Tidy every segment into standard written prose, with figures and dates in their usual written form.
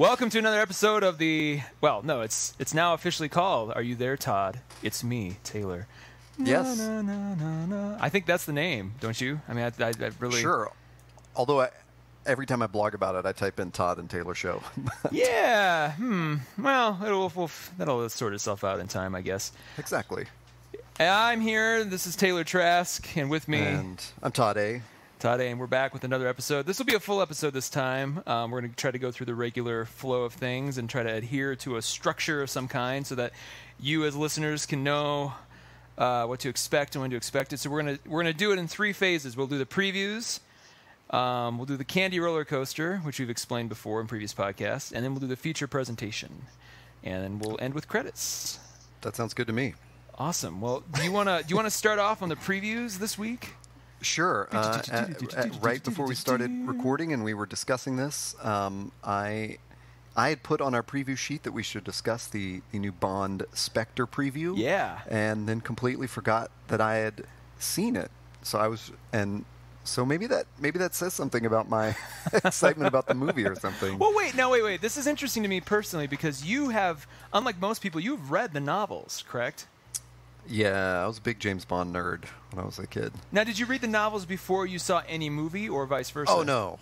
Welcome to another episode of it's now officially called Are You There, Todd? It's me, Taylor. Yes. I think that's the name, don't you? I mean, I really... Sure. Although every time I blog about it, I type in Todd and Taylor Show. Yeah. Well, that'll sort itself out in time, I guess. Exactly. I'm here. This is Taylor Trask, and with me... And I'm Todd A. And we're back with another episode. This will be a full episode this time. We're going to try to go through the regular flow of things and try to adhere to a structure of some kind so that you as listeners can know what to expect and when to expect it. So we're gonna do it in three phases. We'll do the previews. We'll do the Candy Roller Coaster, which we've explained before in previous podcasts, and then we'll do the feature presentation, and then we'll end with credits. That sounds good to me. Awesome. Well, do you wanna start off on the previews this week? Sure. Right before we started recording and we were discussing this, I had put on our preview sheet that we should discuss the new Bond Spectre preview. Yeah. And then completely forgot that I had seen it. So maybe that says something about my excitement about the movie or something. Well, wait. This is interesting to me personally because you have, unlike most people, you've read the novels, correct? Yeah, I was a big James Bond nerd when I was a kid. Now, did you read the novels before you saw any movie or vice versa? Oh, no.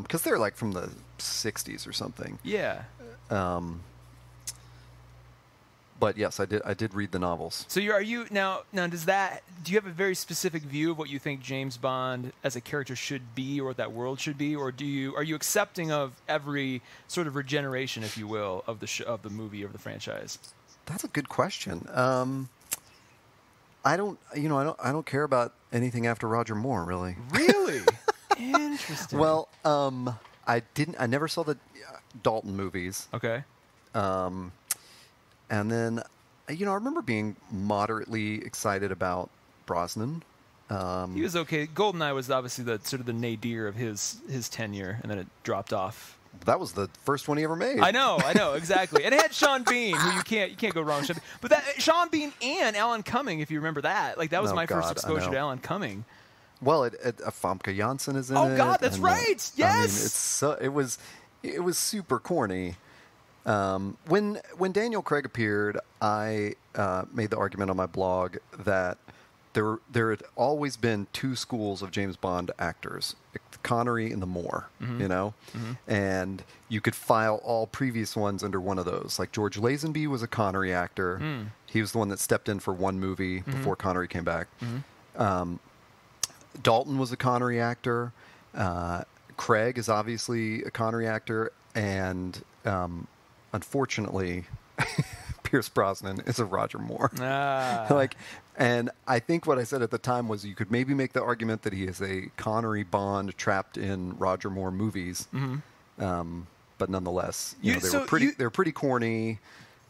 Because they're like from the 60s or something. Yeah. But yes, I did read the novels. So do you have a very specific view of what you think James Bond as a character should be or what that world should be, or are you accepting of every sort of regeneration, if you will, of the movie or the franchise? That's a good question. I don't care about anything after Roger Moore, really. Really? Interesting. Well, I never saw the Dalton movies. Okay. And then, I remember being moderately excited about Brosnan. He was okay. GoldenEye was obviously the sort of the nadir of his tenure, and then it dropped off. That was the first one he ever made. I know, exactly. And it had Sean Bean, who you can't go wrong with Sean Bean. But Sean Bean and Alan Cumming, if you remember that. Like, that was my first exposure to Alan Cumming. Well, Famke Janssen is in it. Oh, God, that's right. Yes. I mean, it was super corny. When Daniel Craig appeared, I made the argument on my blog that there had always been two schools of James Bond actors, Connery and the Moore, and you could file all previous ones under one of those. Like George Lazenby was a Connery actor. He was the one that stepped in for one movie before Connery came back. Dalton was a Connery actor. Craig is obviously a Connery actor, and unfortunately, Pierce Brosnan is a Roger Moore. And I think what I said at the time was you could maybe make the argument that he is a Connery Bond trapped in Roger Moore movies. But nonetheless, they were pretty corny.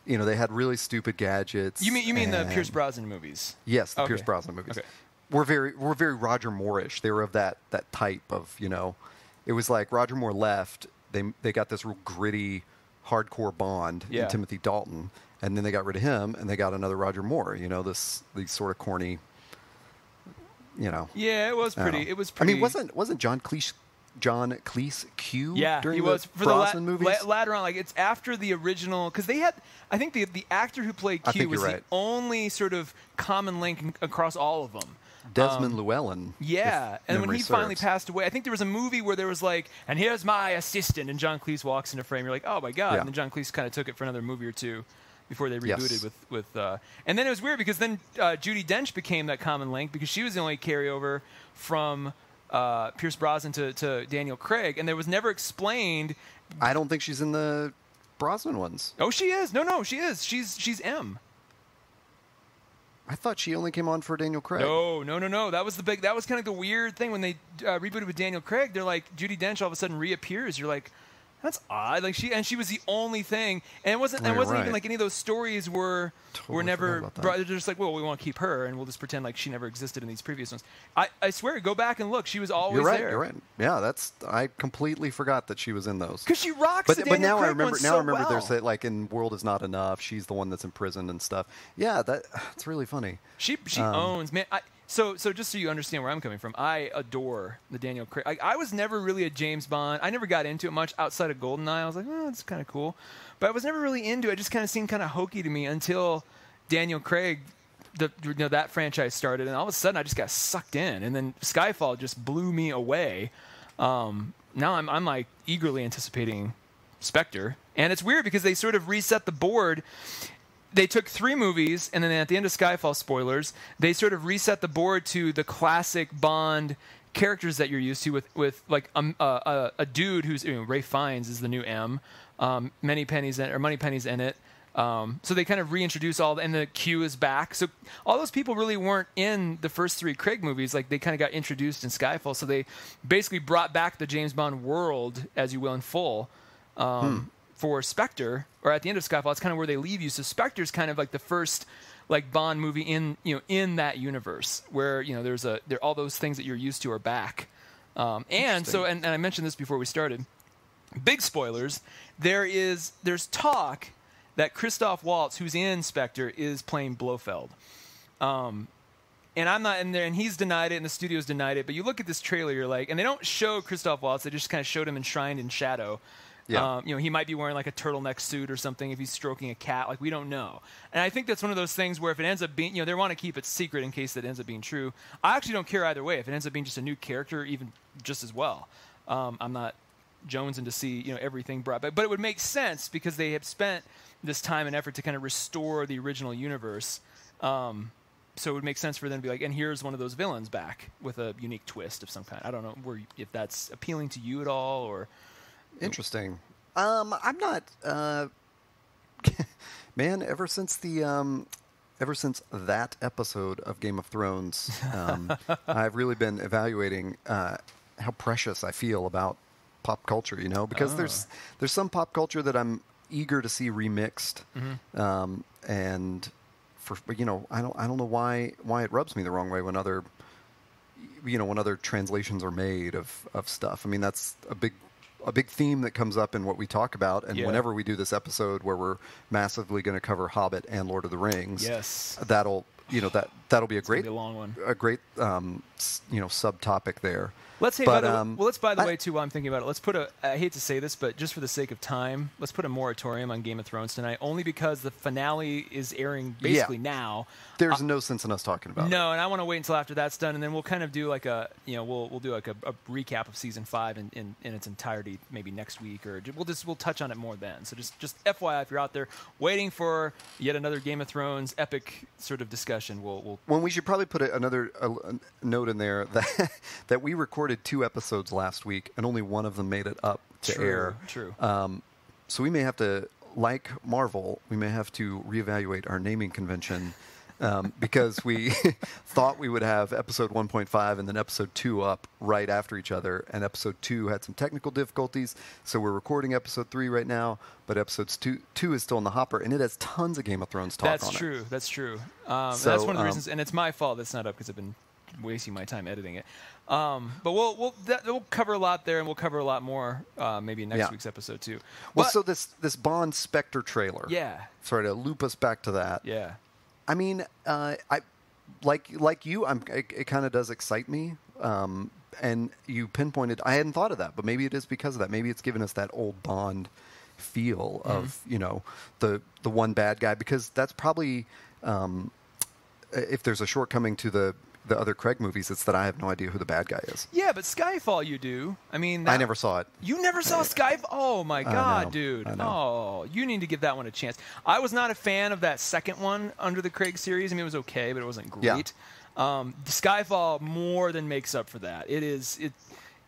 They had really stupid gadgets. You mean the Pierce Brosnan movies? Yes, the Pierce Brosnan movies. Okay. Were very Roger Moore-ish. They were of that type of, it was like Roger Moore left, they got this real gritty, hardcore Bond in Timothy Dalton, and then they got rid of him and they got another Roger Moore, these sort of corny, Yeah, it was pretty. It was I pretty. mean, wasn't John Cleese Q during he was the for Brosnan the movies? Later on, like it's after the original, because they had, I think the actor who played Q was the only sort of common link across all of them. Desmond Llewellyn. Yeah, and when he finally passed away, I think there was a movie where there was like, and here's my assistant, and John Cleese walks into frame. You're like, oh my god! Yeah. And then John Cleese kind of took it for another movie or two before they rebooted with. And then it was weird because then Judi Dench became that common link because she was the only carryover from Pierce Brosnan to Daniel Craig, and there was never explained. I don't think she's in the Brosnan ones. Oh, she is. No, she is. She's M. I thought she only came on for Daniel Craig. No. That was kind of the weird thing when they rebooted with Daniel Craig. They're like, Judi Dench all of a sudden reappears. You're like, that's odd. Like she was the only thing, and it wasn't even like any of those stories were never brought. They're just like, well, we want to keep her, and we'll just pretend like she never existed in these previous ones. I swear, go back and look. She was always there. You're right. Yeah, I completely forgot that she was in those. Because she rocks. But now I remember. Now I remember there's that, like in World Is Not Enough. She's the one that's in prison and stuff. Yeah, that's really funny. She owns, man. So just so you understand where I'm coming from, I adore the Daniel Craig. I was never really a James Bond. I never got into it much outside of GoldenEye. I was like, oh, it's kind of cool. But I was never really into it. It just kind of seemed kind of hokey to me until Daniel Craig, that franchise started. And all of a sudden, I just got sucked in. And then Skyfall just blew me away. Now I'm like eagerly anticipating Spectre. And it's weird because they sort of reset the board. They took 3 movies, and then at the end of Skyfall, spoilers, they sort of reset the board to the classic Bond characters that you're used to with like a dude who's Ray Fiennes is the new M, Money Penny's in it. So they kind of reintroduce and the Q is back. So all those people really weren't in the first 3 Craig movies. Like they kind of got introduced in Skyfall. So they basically brought back the James Bond world, as you will, in full. For Spectre, or at the end of Skyfall, it's kind of where they leave you. So Spectre's kind of like the first like Bond movie in that universe where there all those things that you're used to are back. And I mentioned this before we started. Big spoilers. There's talk that Christoph Waltz, who's in Spectre, is playing Blofeld. And I'm not in there, and he's denied it, and the studio's denied it. But you look at this trailer, you're like, and they don't show Christoph Waltz; they just kind of showed him enshrined in shadow. Yeah. He might be wearing like a turtleneck suit or something if he's stroking a cat. Like, we don't know. And I think that's one of those things where if it ends up being, they want to keep it secret in case it ends up being true. I actually don't care either way. If it ends up being just a new character, even just as well. I'm not jonesing to see, everything brought back. But it would make sense because they have spent this time and effort to kind of restore the original universe. So it would make sense for them to be like, and here's one of those villains back with a unique twist of some kind. I don't know if that's appealing to you at all or... Interesting. I'm not, man. Ever since that episode of Game of Thrones, I've really been evaluating how precious I feel about pop culture. Because there's some pop culture that I'm eager to see remixed, and I don't know why it rubs me the wrong way when other translations are made of stuff. I mean, that's a big theme that comes up in what we talk about, and whenever we do this episode where we're massively going to cover Hobbit and Lord of the Rings, that'll be a great long one, a great subtopic there. Let's say, by the way, too, while I'm thinking about it, let's put I hate to say this, but just for the sake of time, let's put a moratorium on Game of Thrones tonight, only because the finale is airing basically now. There's no sense in us talking about it. No, and I want to wait until after that's done, and then we'll kind of do like we'll do like a recap of season 5 in its entirety, maybe next week, or we'll touch on it more then. So just FYI, if you're out there waiting for yet another Game of Thrones epic sort of discussion, we'll we should probably put another note in there that we recorded 2 episodes last week, and only one of them made it up to air. True. So we may have to, like Marvel, reevaluate our naming convention because we thought we would have episode 1.5 and then episode 2 up right after each other, and episode 2 had some technical difficulties, so we're recording episode 3 right now, but episode 2 is still in the hopper, and it has tons of Game of Thrones talk on it. That's true. That's one of the reasons, and it's my fault that's not up because I've been wasting my time editing it. But we'll cover a lot there, and we'll cover a lot more maybe in next week's episode too. Well, so this Bond Spectre trailer. Yeah. Sorry to loop us back to that. Yeah. I mean, I like you. It kind of does excite me. And you pinpointed. I hadn't thought of that, but maybe it is because of that. Maybe it's given us that old Bond feel of the one bad guy, because that's probably if there's a shortcoming to the other Craig movies, it's that I have no idea who the bad guy is. Yeah, but Skyfall you do. I mean... I never saw it. You never saw Skyfall? Oh, my God, dude. I know. Oh, you need to give that one a chance. I was not a fan of that second one under the Craig series. I mean, it was okay, but it wasn't great. Yeah. Skyfall more than makes up for that. It is...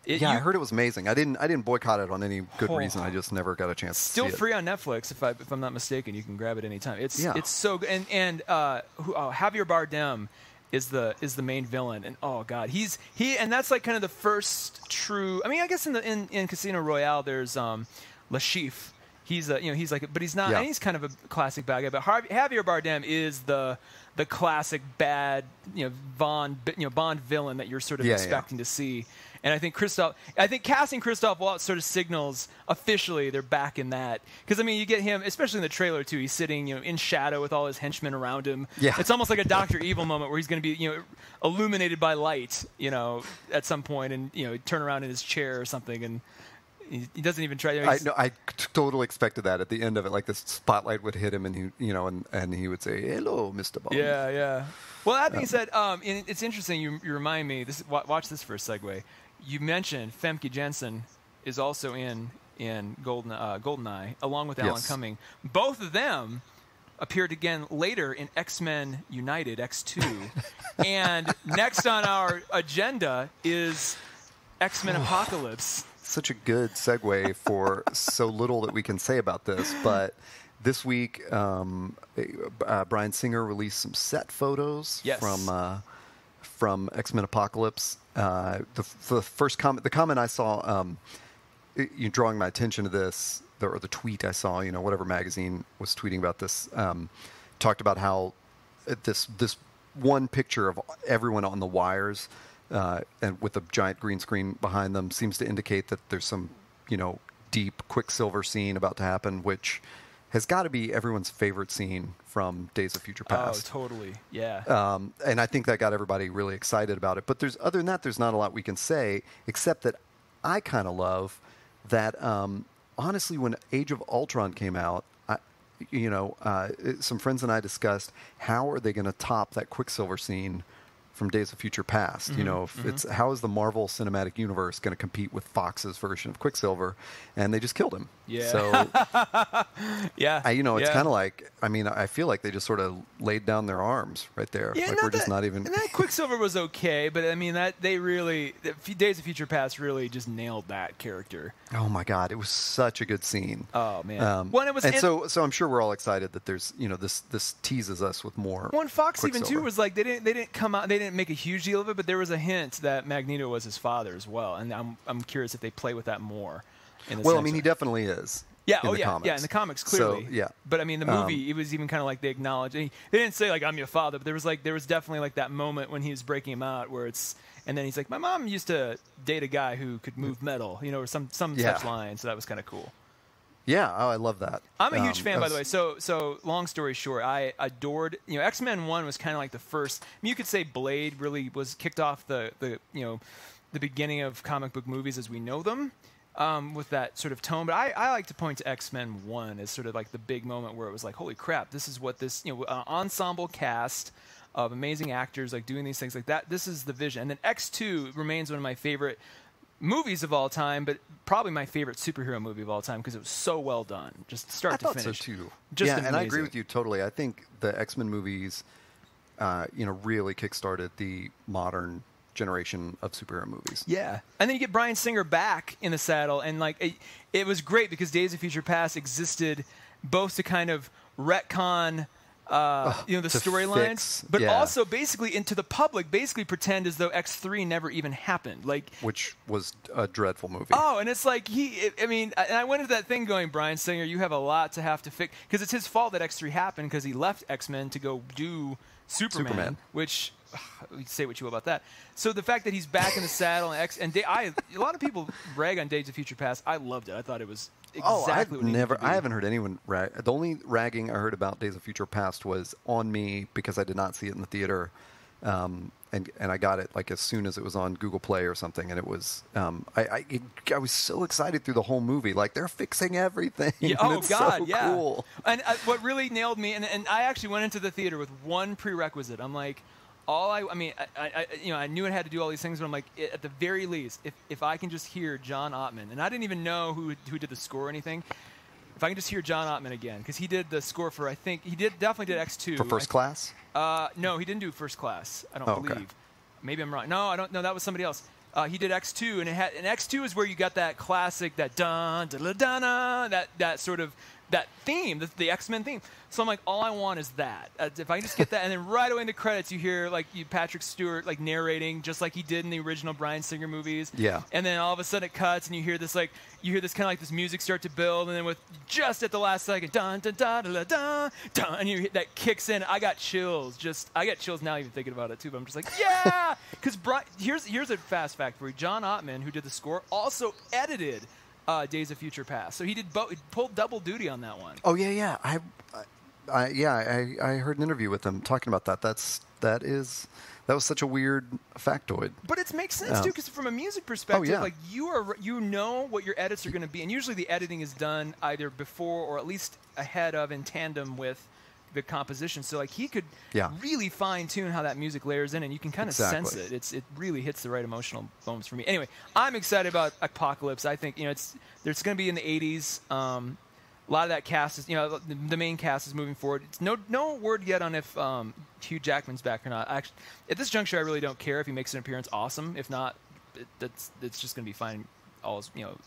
I heard it was amazing. I didn't boycott it on any good reason. I just never got a chance to see it. Still free on Netflix, if I'm not mistaken. You can grab it anytime. It's so good. And Javier Bardem is the main villain, and oh god, and that's like kind of the first true. I mean, I guess in Casino Royale there's Le Chiffre. he's he's like, but he's not. Yeah. And he's kind of a classic bad guy. But Javier Bardem is the classic bad, Bond villain that you're sort of expecting to see. And I think casting Christoph Waltz sort of signals officially they're back in that. Because, I mean, you get him, especially in the trailer, too. He's sitting, in shadow with all his henchmen around him. Yeah. It's almost like a Dr. Evil moment where he's going to be, illuminated by light, at some point and, turn around in his chair or something. And he doesn't even try. I totally expected that at the end of it. Like, the spotlight would hit him and he, and he would say, "Hello, Mr. Bond." Yeah, yeah. Well, that being said, it's interesting. You remind me. Watch this for a segue. You mentioned Femke Jensen is also in GoldenEye, along with Alan Cumming. Both of them appeared again later in X-Men United, X2. And next on our agenda is X-Men Apocalypse. Such a good segue for so little that we can say about this, but this week Bryan Singer released some set photos from X-Men Apocalypse. The first comment, the comment I saw, you drawing my attention to this, or the tweet I saw, whatever magazine was tweeting about this, talked about how this one picture of everyone on the wires, and with a giant green screen behind them, seems to indicate that there's some, deep Quicksilver scene about to happen, which has got to be everyone's favorite scene from Days of Future Past. Oh, totally. Yeah. And I think that got everybody really excited about it. But other than that, there's not a lot we can say, except that I kind of love that, honestly, when Age of Ultron came out, some friends and I discussed how are they going to top that Quicksilver scene from Days of Future Past. It's how is the Marvel Cinematic Universe going to compete with Fox's version of Quicksilver? And they just killed him. Yeah. So, yeah. It's kind of like, I feel like they just sort of laid down their arms right there. Yeah, like we're just not even. And that Quicksilver was okay, but Days of Future Past really just nailed that character. Oh my God, it was such a good scene. Oh man. So I'm sure we're all excited that there's this teases us with more. Well, Fox even too was like they didn't come out, they didn't make a huge deal of it, but there was a hint that Magneto was his father as well, and I'm curious if they play with that more. He definitely is. Yeah. Comics. Yeah. In the comics, clearly. So, yeah. But I mean, the movie, it was even kind of like they acknowledged. They didn't say like I'm your father, but there was definitely like that moment when he was breaking him out, where and then he's like, my mom used to date a guy who could move metal, or some such line. So that was kind of cool. Yeah, I love that. I'm a huge fan, by the way. So long story short, I adored. X-Men 1 was kind of like the first. You could say Blade really was kicked off the beginning of comic book movies as we know them, with that sort of tone. But I like to point to X-Men 1 as sort of like the big moment where it was like, holy crap, this is what this ensemble cast of amazing actors like doing these things like that. This is the vision. And then X2 remains one of my favorite movies of all time, but probably my favorite superhero movie of all time because it was so well done, just start to finish. I thought so too. Just amazing. And I agree with you totally. I think the X-Men movies, really kickstarted the modern generation of superhero movies. Yeah, and then you get Bryan Singer back in the saddle, and like it was great because Days of Future Past existed both to kind of retcon. The storylines, but also basically into the public, basically pretend as though X3 never even happened, which was a dreadful movie. Oh, and it's like and I went into that thing going, Bryan Singer, you have a lot to have to fix because it's his fault that X3 happened because he left X-Men to go do Superman. Which say what you will about that. So the fact that he's back in the saddle and a lot of people rag on Days of Future Past. I loved it. I thought it was. Exactly I haven't heard anyone rag. The only ragging I heard about Days of Future Past was on me because I did not see it in the theater, and I got it like as soon as it was on Google Play or something, and it was I was so excited through the whole movie, like they're fixing everying. Yeah, it's so cool. And what really nailed me, and I actually went into the theater with one prerequisite. I'm like. I knew it had to do all these things, but I'm like, at the very least, if I can just hear John Ottman, and I didn't even know who did the score or anything, if I can just hear John Ottman again, because he did the score for, I think, definitely did X2. For First Class? No, he didn't do First Class, I don't believe. Okay. Maybe I'm wrong. No, I don't know, that was somebody else. He did X2, and X2 is where you got that classic, that dun, da, da, da, da, that sort of that theme, the X-Men theme. So I'm like, all I want is that. If I can just get that, and then right away in the credits, you hear like Patrick Stewart like narrating just like he did in the original Bryan Singer movies. Yeah. And then all of a sudden it cuts, and you hear this kind of like this music start to build, and then with just at the last second, dun dun dun dun dun dun, and that kicks in. I got chills. I got chills now even thinking about it too. But I'm just like, yeah, because here's a fast fact for you. John Ottman, who did the score, also edited Days of Future Past. So he pulled double duty on that one. Oh yeah. I heard an interview with him talking about that. That was such a weird factoid. But it makes sense too, because from a music perspective, like you know what your edits are going to be, and usually the editing is done either before or at least ahead of, in tandem with the composition. So like he could really fine tune how that music layers in, and you can kind of sense it. It really hits the right emotional bones for me. Anyway, I'm excited about Apocalypse. I think there's going to be in the 80s. A lot of that cast is, the main cast is moving forward. It's no word yet on if Hugh Jackman's back or not. Actually, at this juncture, I really don't care if he makes an appearance. Awesome. If not, it's just going to be fine.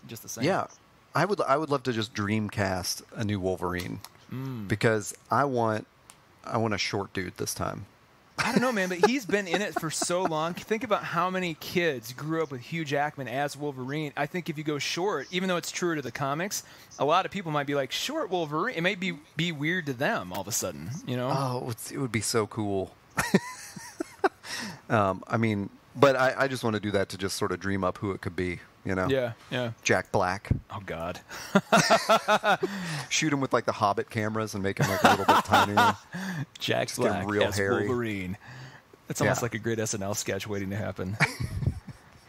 Just the same. Yeah, I would love to just dreamcast a new Wolverine because I want a short dude this time. I don't know, man, but he's been in it for so long. Think about how many kids grew up with Hugh Jackman as Wolverine. I think if you go short, even though it's truer to the comics, a lot of people might be like, short Wolverine. It may be weird to them all of a sudden, Oh, it would be so cool. But I just want to do that to just sort of dream up who it could be, Yeah. Jack Black. Oh, God. Shoot him with, like, the Hobbit cameras and make him, like, a little bit tinier. Jack Black as hairy. Wolverine. That's almost like a great SNL sketch waiting to happen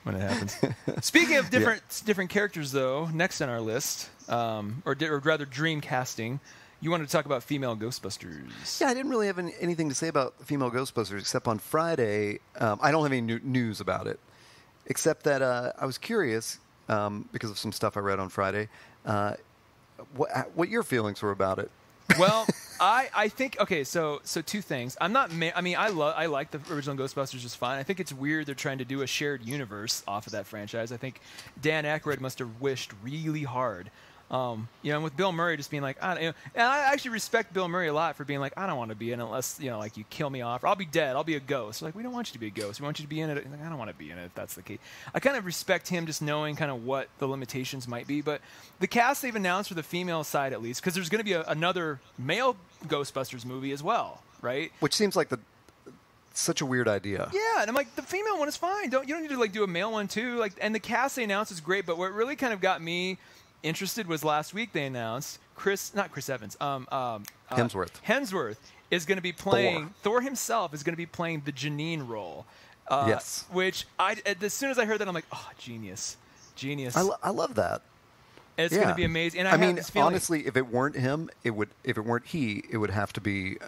when it happens. Speaking of different characters, though, next on our list, or rather dream casting, you wanted to talk about female Ghostbusters. Yeah, I didn't really have anything to say about female Ghostbusters except on Friday. I don't have any news about it, except that I was curious because of some stuff I read on Friday. What your feelings were about it? Well, I think so two things. I like the original Ghostbusters just fine. I think it's weird they're trying to do a shared universe off of that franchise. I think Dan Aykroyd must have wished really hard. And with Bill Murray just being like, and I actually respect Bill Murray a lot for being like, I don't want to be in it unless, like you kill me off, or I'll be dead, I'll be a ghost. They're like, we don't want you to be a ghost. We want you to be in it. Like, I don't want to be in it if that's the case. I kind of respect him just knowing kind of what the limitations might be. But the cast they've announced for the female side, at least, because there's going to be another male Ghostbusters movie as well, right? Which seems like such a weird idea. Yeah, and I'm like, the female one is fine. You don't need to like do a male one too. Like, and the cast they announced is great. But what really kind of got me interested was last week they announced not Chris Evans. Hemsworth is going to be playing Thor himself is going to be playing the Janine role. Yes. Which as soon as I heard that, I'm like, oh, genius. I love that. It's going to be amazing. And honestly, if it weren't him, it would have to be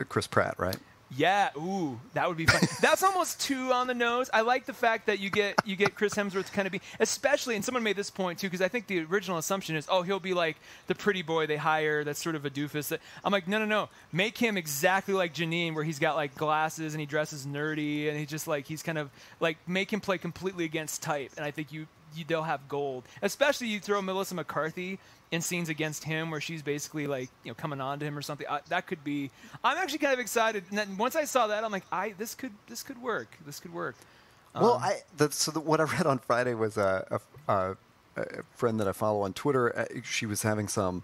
Chris Pratt, right? Yeah, ooh, that would be fun. That's almost too on the nose. I like the fact that you get Chris Hemsworth to kind of be, especially, and someone made this point too, because I think the original assumption is, he'll be like the pretty boy they hire that's sort of a doofus. I'm like, no. Make him exactly like Janine, where he's got like glasses and he dresses nerdy and he's kind of like, make him play completely against type. And I think they'll have gold. Especially you throw Melissa McCarthy in scenes against him where she's basically like, coming on to him or something. That could be. I'm actually kind of excited. And then once I saw that, I'm like, this could work. This could work. Well, what I read on Friday was a friend that I follow on Twitter. She was having some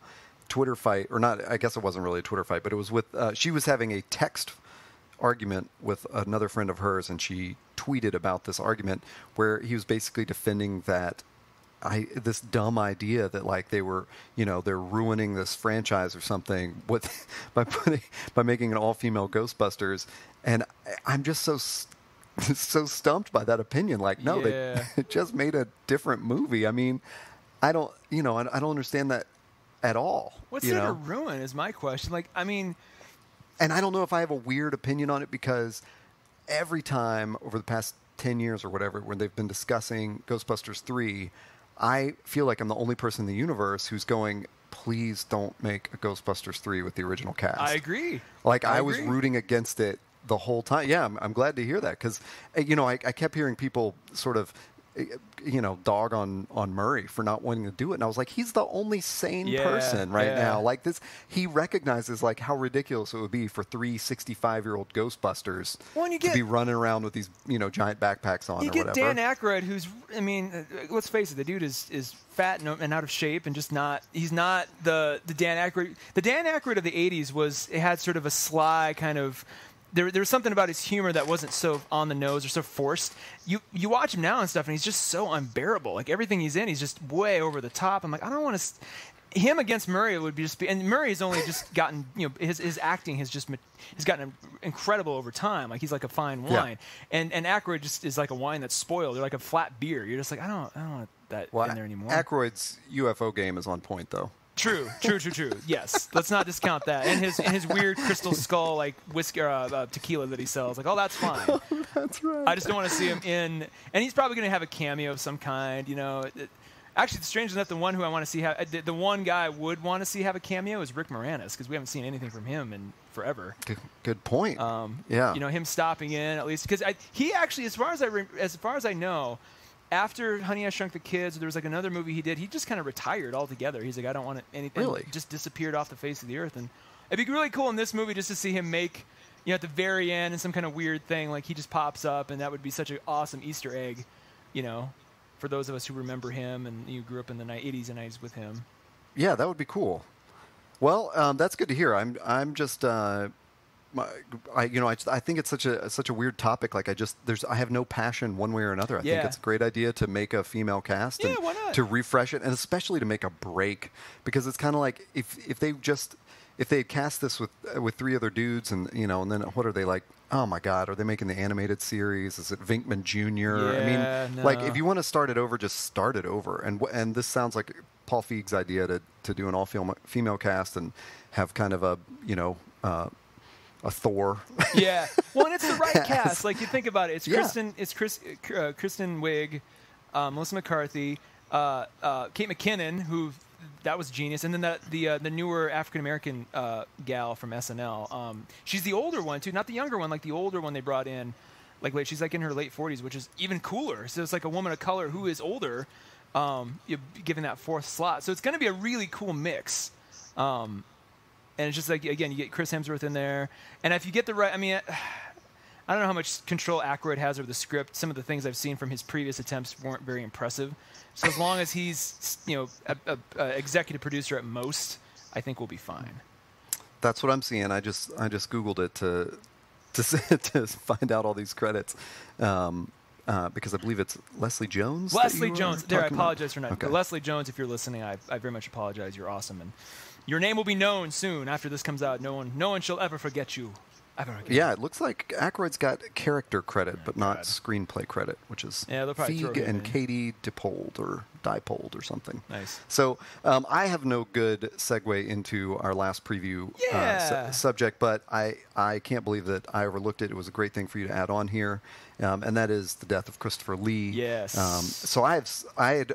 Twitter fight, or not. I guess it wasn't really a Twitter fight, but it was with. She was having a text argument with another friend of hers, and she tweeted about this argument where he was basically defending that this dumb idea that like they were, they're ruining this franchise or something by making an all-female Ghostbusters, and I'm just so stumped by that opinion. Like, no, they just made a different movie. I mean, I don't understand that at all. What's there to ruin is my question. Like, I mean, and I don't know if I have a weird opinion on it because every time over the past 10 years or whatever, when they've been discussing Ghostbusters 3, I feel like I'm the only person in the universe who's going, please don't make a Ghostbusters 3 with the original cast. I agree. Like, I was rooting against it the whole time. Yeah, I'm glad to hear that because, I kept hearing people sort of dog on Murray for not wanting to do it. And I was like, he's the only sane person right now. Like this, he recognizes like how ridiculous it would be for 3 65-year-old Ghostbusters to be running around with these, giant backpacks on or whatever. You get Dan Aykroyd, who's, let's face it, the dude is fat and out of shape and just not, he's not the Dan Aykroyd. The Dan Aykroyd of the 80s had sort of a sly kind of, there was something about his humor that wasn't so on the nose or so forced. You watch him now and stuff, and he's just so unbearable. Like everything he's in, he's just way over the top. I'm like, I don't want to. Him against Murray would be and Murray's only just gotten, his acting has gotten incredible over time. Like he's like a fine wine, and Aykroyd just is like a wine that's spoiled. They're like a flat beer. You're just like, I don't want that in there anymore. Aykroyd's UFO game is on point though. True. Yes, let's not discount that. And his weird crystal skull like whiskey or tequila that he sells. Like, that's fine. Oh, that's right. I just don't want to see him in. And he's probably going to have a cameo of some kind. Actually, strange enough, the one who I want to see the one guy I would want to see have a cameo is Rick Moranis, because we haven't seen anything from him in forever. Good point. Yeah. Him stopping in at least, because he actually, as far as I know. After Honey, I Shrunk the Kids, there was like another movie he did. He just kind of retired altogether. He's like, I don't want anything. Really? Just disappeared off the face of the earth. And it'd be really cool in this movie just to see him make, at the very end, and some kind of weird thing, like he just pops up, and that would be such an awesome Easter egg, for those of us who remember him and you grew up in the 80s and 90s with him. Yeah, that would be cool. Well, that's good to hear. I'm just. I think it's such a weird topic. Like I have no passion one way or another. I think it's a great idea to make a female cast and why not? To refresh it, and especially to make a break, because it's kind of like if they had cast this with 3 other dudes and and then what are they like? Oh my God, are they making the animated series? Is it Venkman Jr.? No. Like if you want to start it over, just start it over. And this sounds like Paul Feig's idea to do an all female cast and have kind of a Thor. Yeah. Well, and it's the right cast. Like, you think about it. It's Kristen Wiig, Melissa McCarthy, Kate McKinnon, who that was genius, and then the newer African American gal from SNL. She's the older one too, not the younger one, like the older one they brought in. Like she's like in her late 40s, which is even cooler. So it's like a woman of color who is older, given that 4th slot. So it's going to be a really cool mix. And it's just like, again, you get Chris Hemsworth in there. And if you get the right, I don't know how much control Aykroyd has over the script. Some of the things I've seen from his previous attempts weren't very impressive. So as long as he's, a executive producer at most, I think we'll be fine. That's what I'm seeing. I just Googled it to find out all these credits. Because I believe it's Leslie Jones. Leslie Jones. I apologize for not. Okay. Leslie Jones, if you're listening, I very much apologize. You're awesome, and your name will be known soon after this comes out. No one shall ever forget you. It looks like Aykroyd's got character credit, but not screenplay credit, which is Feig and Katie Dippold or something. Nice. So I have no good segue into our last preview subject, but I can't believe that I overlooked it. It was a great thing for you to add on here, and that is the death of Christopher Lee. Yes. So I had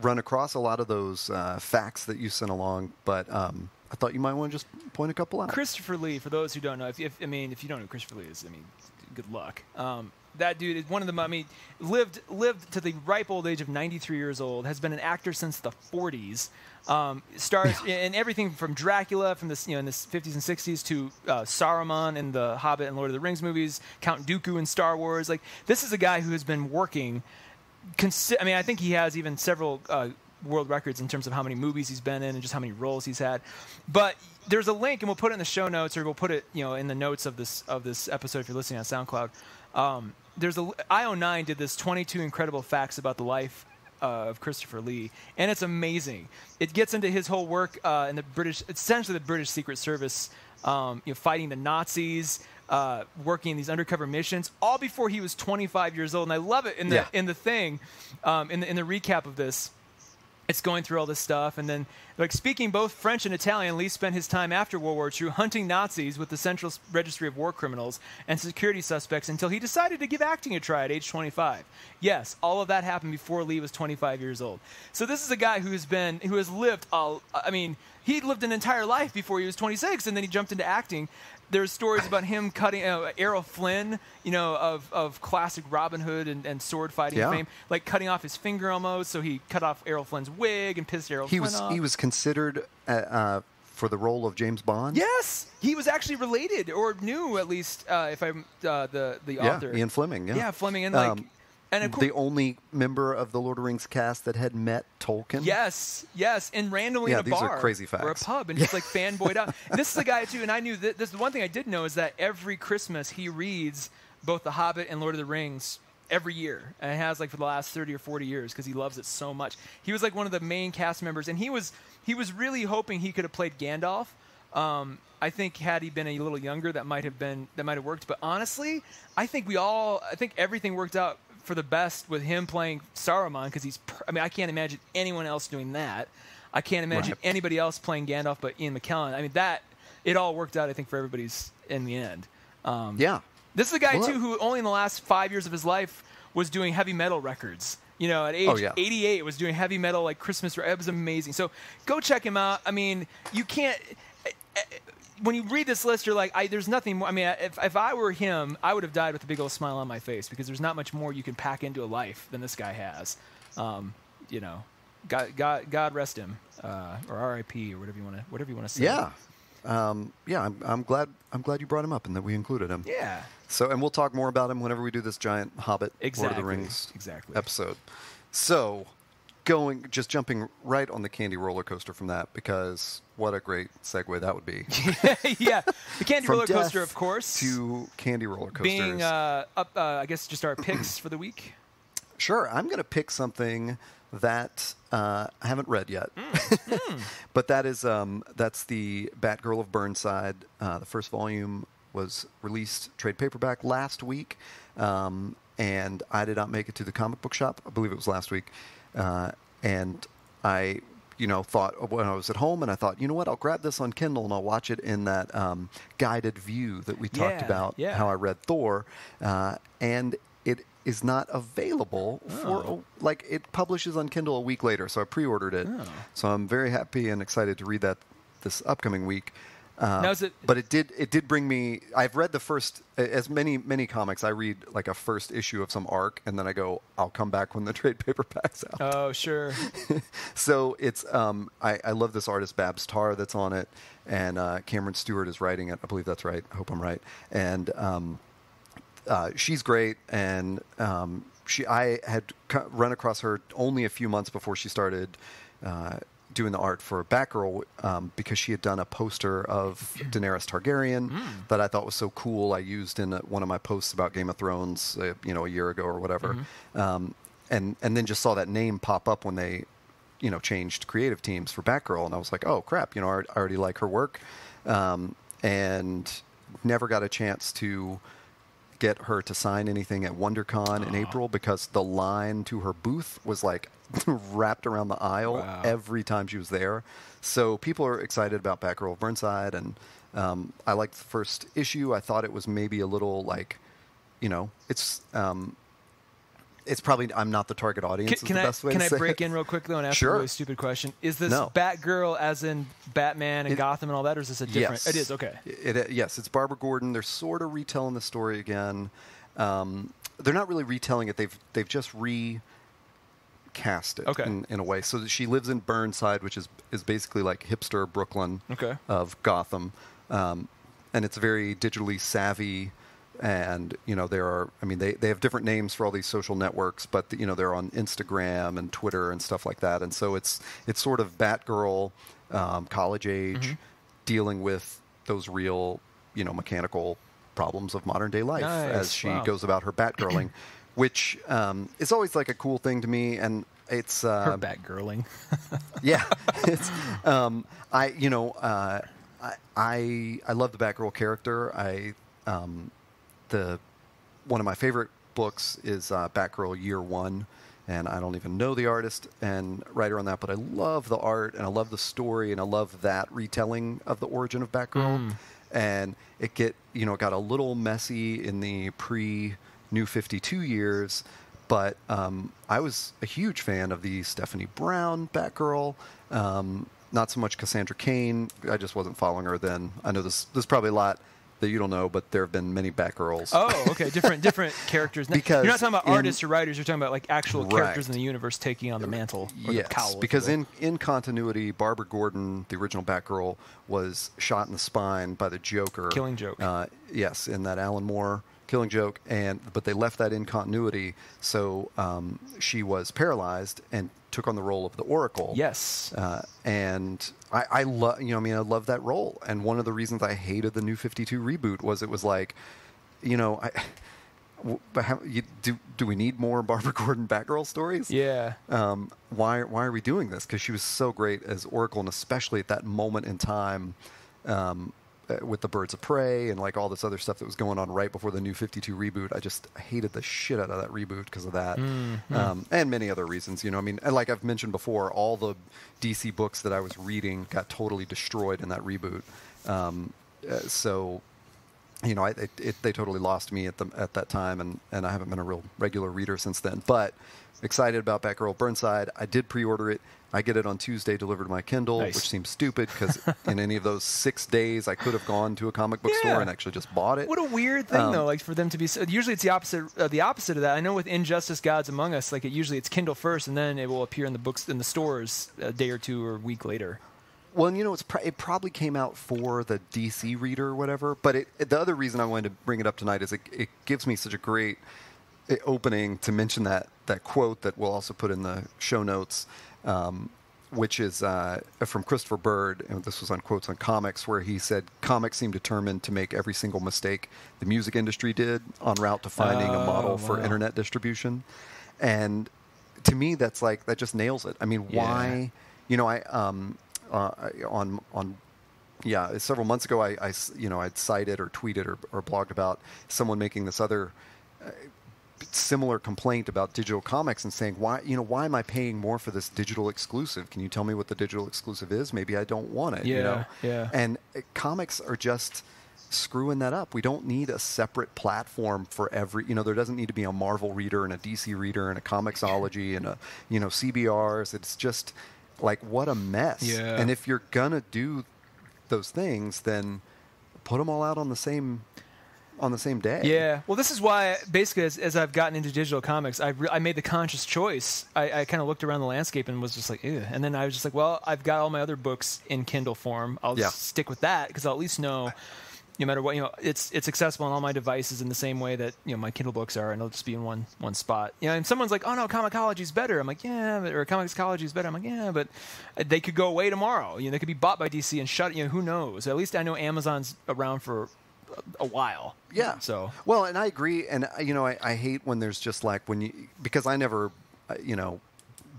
run across a lot of those facts that you sent along, but I thought you might want to just point a couple out. Christopher Lee, for those who don't know, if you don't know who Christopher Lee is, good luck. That dude is one of the, lived to the ripe old age of 93 years old, has been an actor since the 40s, stars in everything from Dracula from this, in the 50s and 60s to Saruman in the Hobbit and Lord of the Rings movies, Count Dooku in Star Wars. Like, this is a guy who has been working, I think he has even several world records in terms of how many movies he's been in and just how many roles he's had. But there's a link, and we'll put it in the show notes, or we'll put it in the notes of this episode if you're listening on SoundCloud. IO9 did this 22 incredible facts about the life of Christopher Lee, and it's amazing. It gets into his whole work in essentially the British Secret Service, fighting the Nazis, working in these undercover missions, all before he was 25 years old. And I love it in the thing, in the recap of this. It's going through all this stuff, and then, speaking both French and Italian, Lee spent his time after World War II hunting Nazis with the Central Registry of War Criminals and security suspects until he decided to give acting a try at age 25. Yes, all of that happened before Lee was 25 years old. So this is a guy who has lived. he lived an entire life before he was 26, and then he jumped into acting. There's stories about him cutting Errol Flynn, of classic Robin Hood and sword fighting fame, like cutting off his finger almost. So he cut off Errol Flynn's wig and pissed Errol Flynn off. He was considered for the role of James Bond. Yes, he was actually related or knew at least if I'm the author. Ian Fleming. Yeah, Fleming and and of course, the only member of the Lord of the Rings cast that had met Tolkien. Yes, and randomly in a these bar are crazy facts. or a pub, and just like fanboyed out. This is the guy too, and I knew that. This is the one thing I did know is that every Christmas he reads both The Hobbit and Lord of the Rings every year, and it has like for the last 30 or 40 years because he loves it so much. He was like one of the main cast members, and he was really hoping he could have played Gandalf. I think had he been a little younger, that might have worked. But honestly, I think everything worked out for the best with him playing Saruman because I can't imagine anyone else doing that. I can't imagine anybody else playing Gandalf but Ian McKellen. I mean, it all worked out, I think, for everybody's in the end. This is a guy, too, who only in the last 5 years of his life was doing heavy metal records. At age 88, was doing heavy metal, like Christmas. It was amazing. So go check him out. I mean, you can't... When you read this list, you're like, there's nothing more. I mean, if I were him, I would have died with a big old smile on my face because there's not much more you can pack into a life than this guy has. God rest him, or R.I.P. or whatever you want to say. Yeah, I'm glad you brought him up and that we included him. Yeah. So, and we'll talk more about him whenever we do this giant Hobbit Lord of the Rings episode. So, jumping right on the candy roller coaster from that, because what a great segue that would be. Yeah, the candy roller coaster, of course. To candy roller coasters. Being up, I guess, just our picks for the week. Sure, I'm going to pick something that I haven't read yet, but that's the Batgirl of Burnside. The first volume was released trade paperback last week, and I did not make it to the comic book shop. I believe it was last week. And I, thought when I was at home, and I thought, you know what, I'll grab this on Kindle and I'll watch it in that guided view that we talked about, how I read Thor, and it is not available it publishes on Kindle a week later, so I pre-ordered it. So I'm very happy and excited to read that this upcoming week. But it did bring me. I've read the first, as many comics. I read like a first issue of some arc, and then I go, I'll come back when the trade paperback's out. Oh, sure. So it's I love this artist Babs Tarr that's on it, and Cameron Stewart is writing it. I believe that's right. I hope I'm right. And she's great, and I had run across her only a few months before she started doing the art for Batgirl, because she had done a poster of Daenerys Targaryen that I thought was so cool. I used in one of my posts about Game of Thrones, a year ago or whatever, and then just saw that name pop up when they, changed creative teams for Batgirl, and I was like, oh crap, I already like her work, and never got a chance to get her to sign anything at WonderCon in April because the line to her booth was like wrapped around the aisle every time she was there. So people are excited about Batgirl of Burnside, and I liked the first issue. I thought it was maybe a little it's probably, I'm not the target audience. Can I break in real quick though and ask a really stupid question? Is this Batgirl as in Batman and Gotham and all that, or is this a different? Yes. It is, okay. Yes, it's Barbara Gordon. They're sort of retelling the story again. They're not really retelling it. They've just recast it in a way. So she lives in Burnside, which is basically like hipster Brooklyn of Gotham, and it's very digitally savvy. And they have different names for all these social networks, but they're on Instagram and Twitter and stuff like that. And so it's sort of Batgirl, college age, dealing with those real mechanical problems of modern day life as she goes about her Batgirling, which is always like a cool thing to me. And it's her Batgirling. Yeah, it's I love the Batgirl character. One of my favorite books is Batgirl Year One, and I don't even know the artist and writer on that, but I love the art and I love the story and I love that retelling of the origin of Batgirl. And it got a little messy in the pre-New 52 years, but I was a huge fan of the Stephanie Brown Batgirl. Not so much Cassandra Cain. I just wasn't following her then. I know there's probably a lot that you don't know, but there have been many Batgirls. Oh, okay, different characters. Because you're not talking about artists or writers. You're talking about like actual Right. characters in the universe taking on the mantle or the cowl. Yes, because in continuity, Barbara Gordon, the original Batgirl, was shot in the spine by the Joker. Killing Joke. Yes, in that Alan Moore Killing Joke, but they left that in continuity, so she was paralyzed and took on the role of the Oracle. Yes. And I love, I love that role. And one of the reasons I hated the New 52 reboot was it was like, do we need more Barbara Gordon Batgirl stories? Yeah. Why are we doing this? Because she was so great as Oracle, and especially at that moment in time with the Birds of Prey and like all this other stuff that was going on right before the New 52 reboot. I just hated the shit out of that reboot because of that, and many other reasons. And like I've mentioned before, all the DC books that I was reading got totally destroyed in that reboot. So they totally lost me at that time, and I haven't been a real regular reader since then. But excited about Batgirl Burnside. I did pre-order it. I get it on Tuesday, delivered to my Kindle, Nice. which seems stupid because in any of those 6 days, I could have gone to a comic book store and actually just bought it. What a weird thing, though, like for them to be. Usually, it's the opposite. The opposite of that. I know with Injustice: Gods Among Us, like usually it's Kindle first, and then it will appear in the books in the stores a day or two or a week later. Well, it probably came out for the DC reader or whatever. But the other reason I wanted to bring it up tonight is it gives me such a great opening to mention that quote that we'll also put in the show notes, which is from Christopher Bird, and this was on Quotes on Comics, where he said, "Comics seem determined to make every single mistake the music industry did en route to finding a model for internet distribution." And to me, that just nails it. I mean, why? Several months ago, I'd cited or tweeted or blogged about someone making this other similar complaint about digital comics and saying, why am I paying more for this digital exclusive? Can you tell me what the digital exclusive is? Maybe I don't want it. Yeah. And comics are just screwing that up. We don't need a separate platform for every. There doesn't need to be a Marvel reader and a DC reader and a Comixology and a CBRs. It's just like, what a mess. Yeah. And if you're gonna do those things, then put them all out on the same day. Yeah. Well, this is why, basically, as I've gotten into digital comics, I made the conscious choice. I kind of looked around the landscape and was just like, ew. And then I was just like, well, I've got all my other books in Kindle form. I'll just stick with that because I'll at least know, no matter what, it's accessible on all my devices in the same way that my Kindle books are, and it'll just be in one spot. And someone's like, oh no, Comixology's better. I'm like, yeah, or Comixology's better. I'm like, yeah, but they could go away tomorrow. They could be bought by DC and shut. Who knows? At least I know Amazon's around for a while. Yeah. So well, and I agree, and I hate when there's just like because I never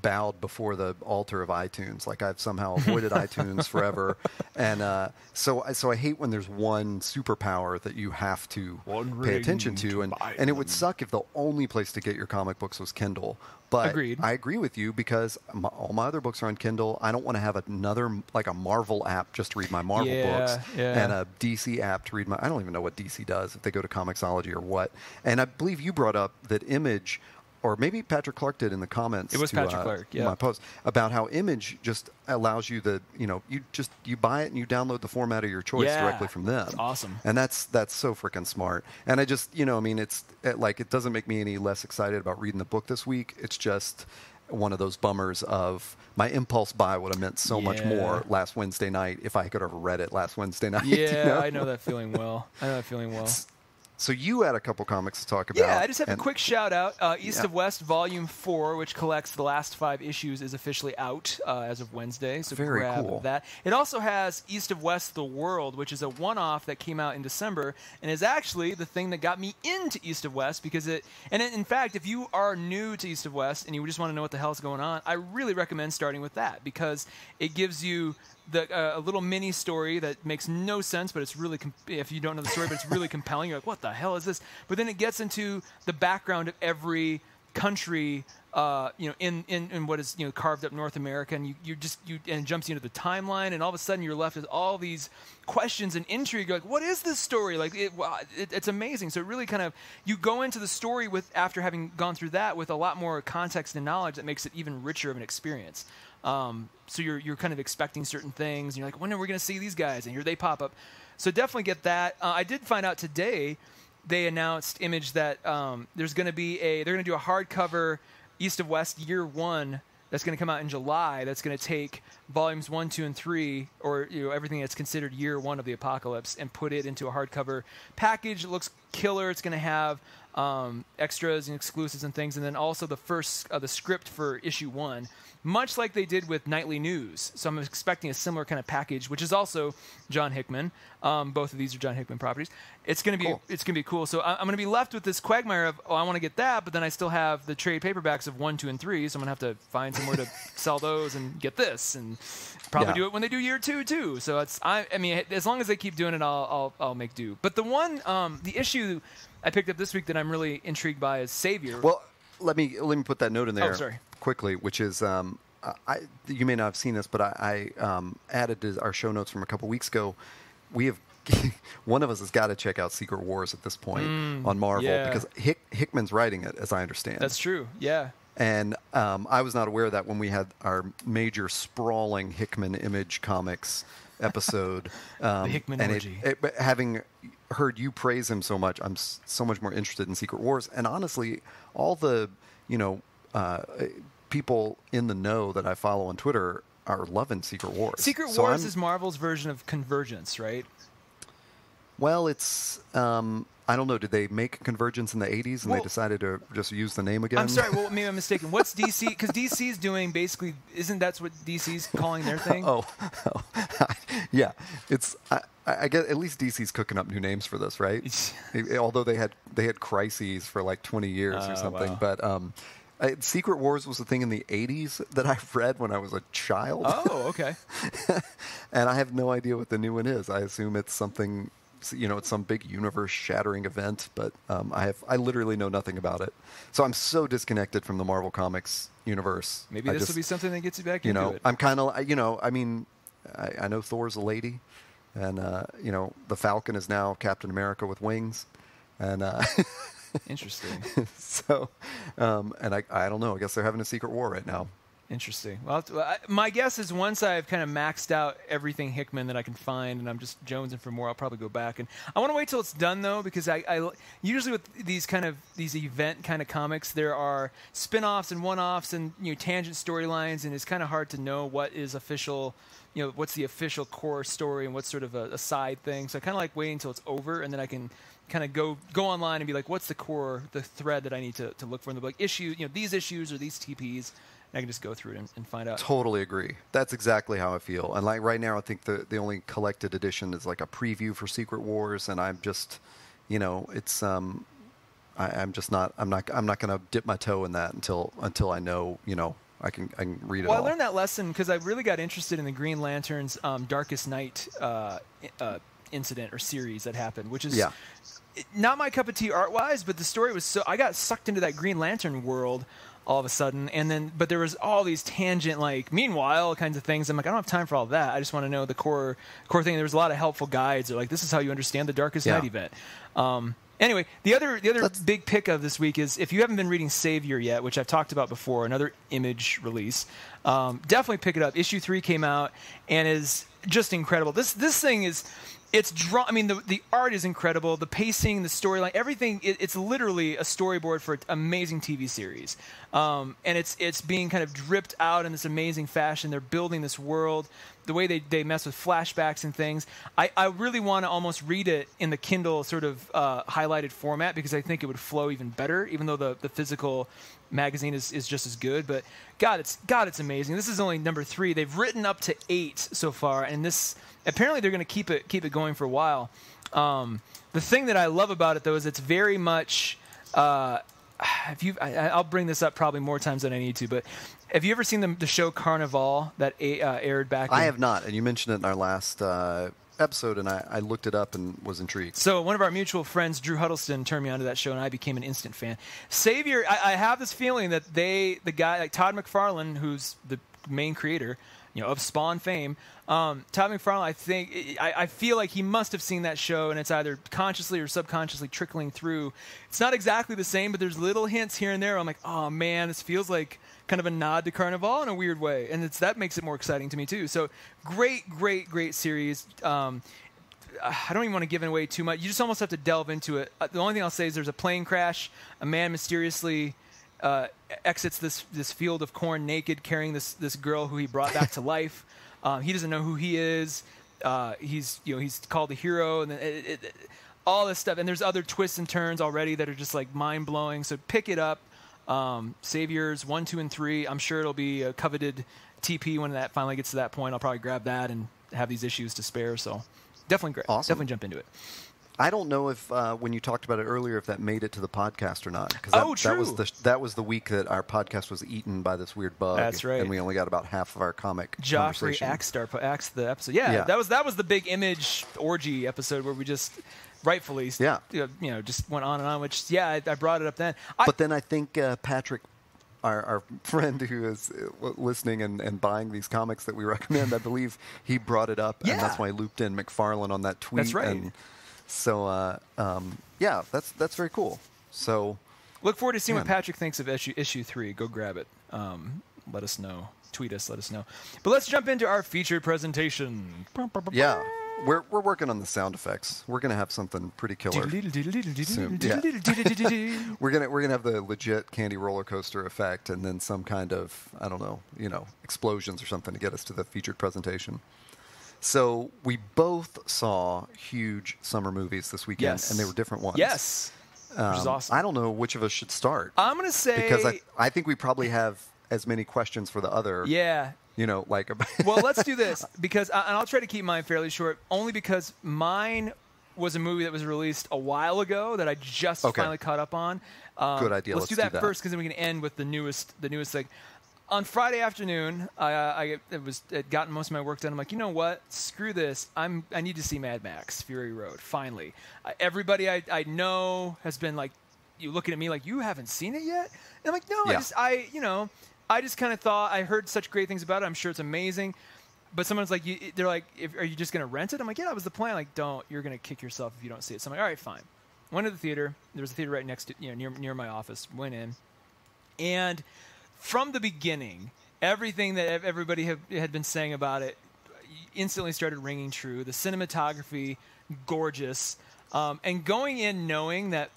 bowed before the altar of iTunes. Like I've somehow avoided iTunes forever, and so I hate when there's one superpower that you have to pay attention to, and it would suck if the only place to get your comic books was Kindle. But Agreed. I agree with you because all my other books are on Kindle. I don't want to have another, like a Marvel app just to read my Marvel books and a DC app to read I don't even know what DC does, if they go to Comixology or what. And I believe you brought up that Image, or maybe Patrick Clark did in the comments. It was Patrick Clark, yeah. My post about how Image just allows you you buy it and you download the format of your choice directly from them. That's awesome. And that's so freaking smart. And I just, it's like, it doesn't make me any less excited about reading the book this week. It's just one of those bummers of my impulse buy would have meant so much more last Wednesday night if I could have read it last Wednesday night. Yeah, I know that feeling well. So you had a couple comics to talk about. Yeah, I just have a quick shout out. East of West Volume 4, which collects the last 5 issues, is officially out as of Wednesday. So very grab cool. that. It also has East of West The World, which is a one-off that came out in December and is actually the thing that got me into East of West because in fact, if you are new to East of West and you just want to know what the hell's going on, I really recommend starting with that because it gives you a little mini story that makes no sense, but it's really, if you don't know the story, but it's really compelling. You're like, what the hell is this? But then it gets into the background of every country, in what is carved up North America, and and it jumps you into the timeline, and all of a sudden you're left with all these questions and intrigue. You're like, what is this story? Like, it's amazing. So it really kind of, you go into the story after having gone through that with a lot more context and knowledge that makes it even richer of an experience. So you're kind of expecting certain things, and you're like, when are we going to see these guys? And here they pop up. So definitely get that. I did find out today they announced Image that they're going to do a hardcover East of West Year 1 that's going to come out in July. That's going to take volumes 1, 2, and 3, or everything that's considered Year 1 of the Apocalypse, and put it into a hardcover package. It looks killer. It's going to have extras and exclusives and things, and then also the script for issue 1, much like they did with Nightly News. So I'm expecting a similar kind of package, which is also John Hickman. Both of these are John Hickman properties. It's going to be cool. It's going to be cool. So I'm going to be left with this quagmire of, I want to get that, but then I still have the trade paperbacks of 1, 2, and 3. So I'm going to have to find somewhere to sell those and get this, and probably do it when they do Year 2 too. So I mean, as long as they keep doing it, I'll make do. But the issue I picked up this week that I'm really intrigued by is Savior. Well, let me put that note in there quickly, which is you may not have seen this, but I added to our show notes from a couple weeks ago. We have one of us has got to check out Secret Wars at this point on Marvel because Hickman's writing it, as I understand. That's true. Yeah. And I was not aware of that when we had our major sprawling Hickman Image Comics episode. The Hickman orgy. Having heard you praise him so much, I'm so much more interested in Secret Wars. And honestly, all the people in the know that I follow on Twitter are loving Secret Wars. Secret Wars is Marvel's version of Convergence, right? Well, it's I don't know. Did they make Convergence in the 80s and they decided to just use the name again? I'm sorry. Well, maybe I'm mistaken. What's DC? Because DC's doing basically, isn't that what DC's calling their thing? Yeah. It's I guess at least DC's cooking up new names for this, right? Although they had Crises for like 20 years or something, wow. But Secret Wars was a thing in the 80s that I read when I was a child. Oh, okay. And I have no idea what the new one is. I assume it's something, it's some big universe-shattering event, but I literally know nothing about it. So I'm so disconnected from the Marvel Comics universe. Maybe this will be something that gets you back into it. I'm kind of, I know Thor's a lady, and, the Falcon is now Captain America with wings, and... Interesting. So, and I don't know. I guess they're having a secret war right now. Interesting. Well, my guess is once I've kind of maxed out everything Hickman that I can find, and I'm just jonesing for more, I'll probably go back. And I want to wait till it's done though, because I usually with these event kind of comics, there are spin-offs and one-offs and tangent storylines, and it's kind of hard to know what is official. What's the official core story and what's sort of a side thing. So I kind of like waiting until it's over, and then I can kind of go online and be like, what's the thread that I need to look for in the book? These issues or these TPs, and I can just go through it and find out. Totally agree. That's exactly how I feel. And like right now, I think the only collected edition is like a preview for Secret Wars, and I'm just, it's I'm just not. I'm not going to dip my toe in that until I know, I can read it all. Well, I learned that lesson because I really got interested in the Green Lantern's Darkest Night incident or series that happened, which is not my cup of tea art-wise, but the story was so... I got sucked into that Green Lantern world all of a sudden, but there was all these tangent, meanwhile kinds of things. I'm like, I don't have time for all that. I just want to know the core thing. There was a lot of helpful guides. They're like, this is how you understand the Darkest Night event. Anyway, the other big pick of this week is, if you haven't been reading Savior yet, which I've talked about before, another Image release, definitely pick it up. Issue 3 came out and is just incredible. This thing is... the art is incredible. The pacing, the storyline, everything. It's literally a storyboard for an amazing TV series, and it's being kind of dripped out in this amazing fashion. They're building this world. The way they mess with flashbacks and things. I really want to almost read it in the Kindle sort of highlighted format, because I think it would flow even better, even though the physical magazine is just as good. But God, it's amazing. This is only number 3. They've written up to 8 so far, and this apparently they're going to keep it going for a while. The thing that I love about it though is it's very much. I'll bring this up probably more times than I need to, but have you ever seen the show Carnival that aired back? I have not, and you mentioned it in our last episode, and I looked it up and was intrigued. So one of our mutual friends, Drew Huddleston, turned me onto that show, and I became an instant fan. Savior, I have this feeling that the guy like Todd McFarlane, who's the main creator, of Spawn fame, Todd McFarlane, I feel like he must have seen that show, and it's either consciously or subconsciously trickling through. It's not exactly the same, but there's little hints here and there. I'm like, oh man, this feels like kind of a nod to Carnival in a weird way, and that makes it more exciting to me too. So great series. I don't even want to give away too much. You just almost have to delve into it. The only thing I'll say is there's a plane crash. A man mysteriously exits this field of corn naked, carrying this girl who he brought back to life. He doesn't know who he is. He's called a hero, and all this stuff. And there's other twists and turns already that are just like mind blowing. So pick it up. Saviors 1, 2, and 3. I'm sure it'll be a coveted TP when that finally gets to that point. I'll probably grab that and have these issues to spare. So definitely great. Awesome. Definitely jump into it. I don't know if when you talked about it earlier, if that made it to the podcast or not. True. That was the week that our podcast was eaten by this weird bug. That's right. And we only got about half of our comic Joffrey conversation. axed the episode. Yeah, that was the big Image orgy episode where we just rightfully just went on and on. Which I brought it up then. But then I think Patrick, our friend who is listening and buying these comics that we recommend, I believe he brought it up, and that's why I looped in McFarlane on that tweet. That's right. And so, that's very cool. So, look forward to seeing what Patrick thinks of issue 3. Go grab it. Let us know. Tweet us. Let us know. But let's jump into our featured presentation. Yeah. We're working on the sound effects. We're gonna have something pretty killer soon. Yeah. We're gonna have the legit candy roller coaster effect, and then some kind of explosions or something to get us to the featured presentation. So we both saw huge summer movies this weekend, and they were different ones. Yes, which is awesome. I don't know which of us should start. I'm gonna say because I think we probably have as many questions for the other. Yeah. Well, let's do this because, and I'll try to keep mine fairly short, only because mine was a movie that was released a while ago that I just finally caught up on. Good idea. Let's do that first because then we can end with the newest thing. On Friday afternoon, I had gotten most of my work done. I'm like, you know what? Screw this. I need to see Mad Max Fury Road. Finally, everybody I know has been like, you looking at me like you haven't seen it yet. And I'm like, no, I just kind of thought I heard such great things about it. I'm sure it's amazing. But someone's like, they're like, are you just going to rent it? I'm like, yeah, that was the plan. Like, don't. You're going to kick yourself if you don't see it. So I'm like, all right, fine. Went to the theater. There was a theater right next to, near my office. Went in. And from the beginning, everything that everybody had been saying about it instantly started ringing true. The cinematography, gorgeous. And going in knowing that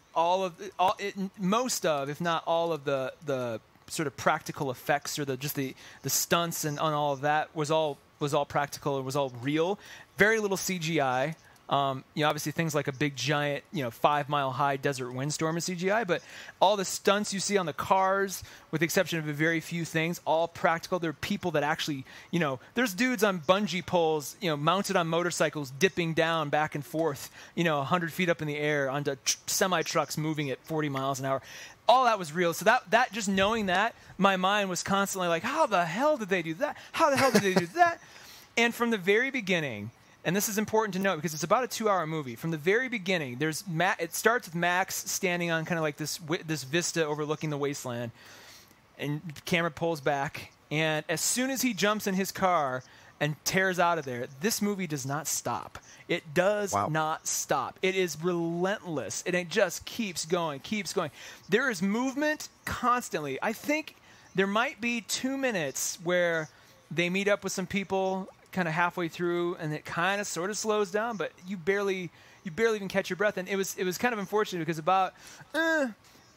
most of, if not all of the sort of practical effects or the stunts and all of that was all practical and was all real. Very little CGI. Obviously things like a big giant 5 mile high desert windstorm is CGI, but all the stunts you see on the cars, with the exception of a very few things, all practical. There are people that actually there's dudes on bungee poles mounted on motorcycles dipping down back and forth 100 feet up in the air onto semi trucks moving at 40 miles an hour. All that was real. So that just knowing that, my mind was constantly like, how the hell did they do that? How the hell did they do that? And from the very beginning, and this is important to note because it's about a 2-hour movie. From the very beginning, it starts with Max standing on kind of like this vista overlooking the wasteland, and the camera pulls back. And as soon as he jumps in his car and tears out of there, this movie does not stop. It does not stop. It is relentless, and it just keeps going. There is movement constantly. I think there might be 2 minutes where they meet up with some people kind of halfway through, and it kind of sort of slows down, but you barely even catch your breath. And it was kind of unfortunate because about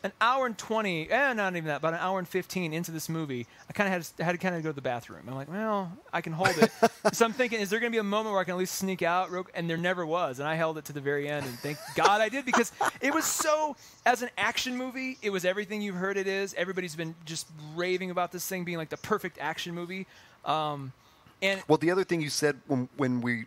an hour and 20, not even that, about an hour and 15 into this movie, I kind of had to kind of go to the bathroom. I'm like, well, I can hold it. So I'm thinking, is there going to be a moment where I can at least sneak out? And there never was. And I held it to the very end, and thank God I did, because it was so, as an action movie, it was everything you've heard it is. Everybody's been just raving about this thing being like the perfect action movie. Well, the other thing you said when we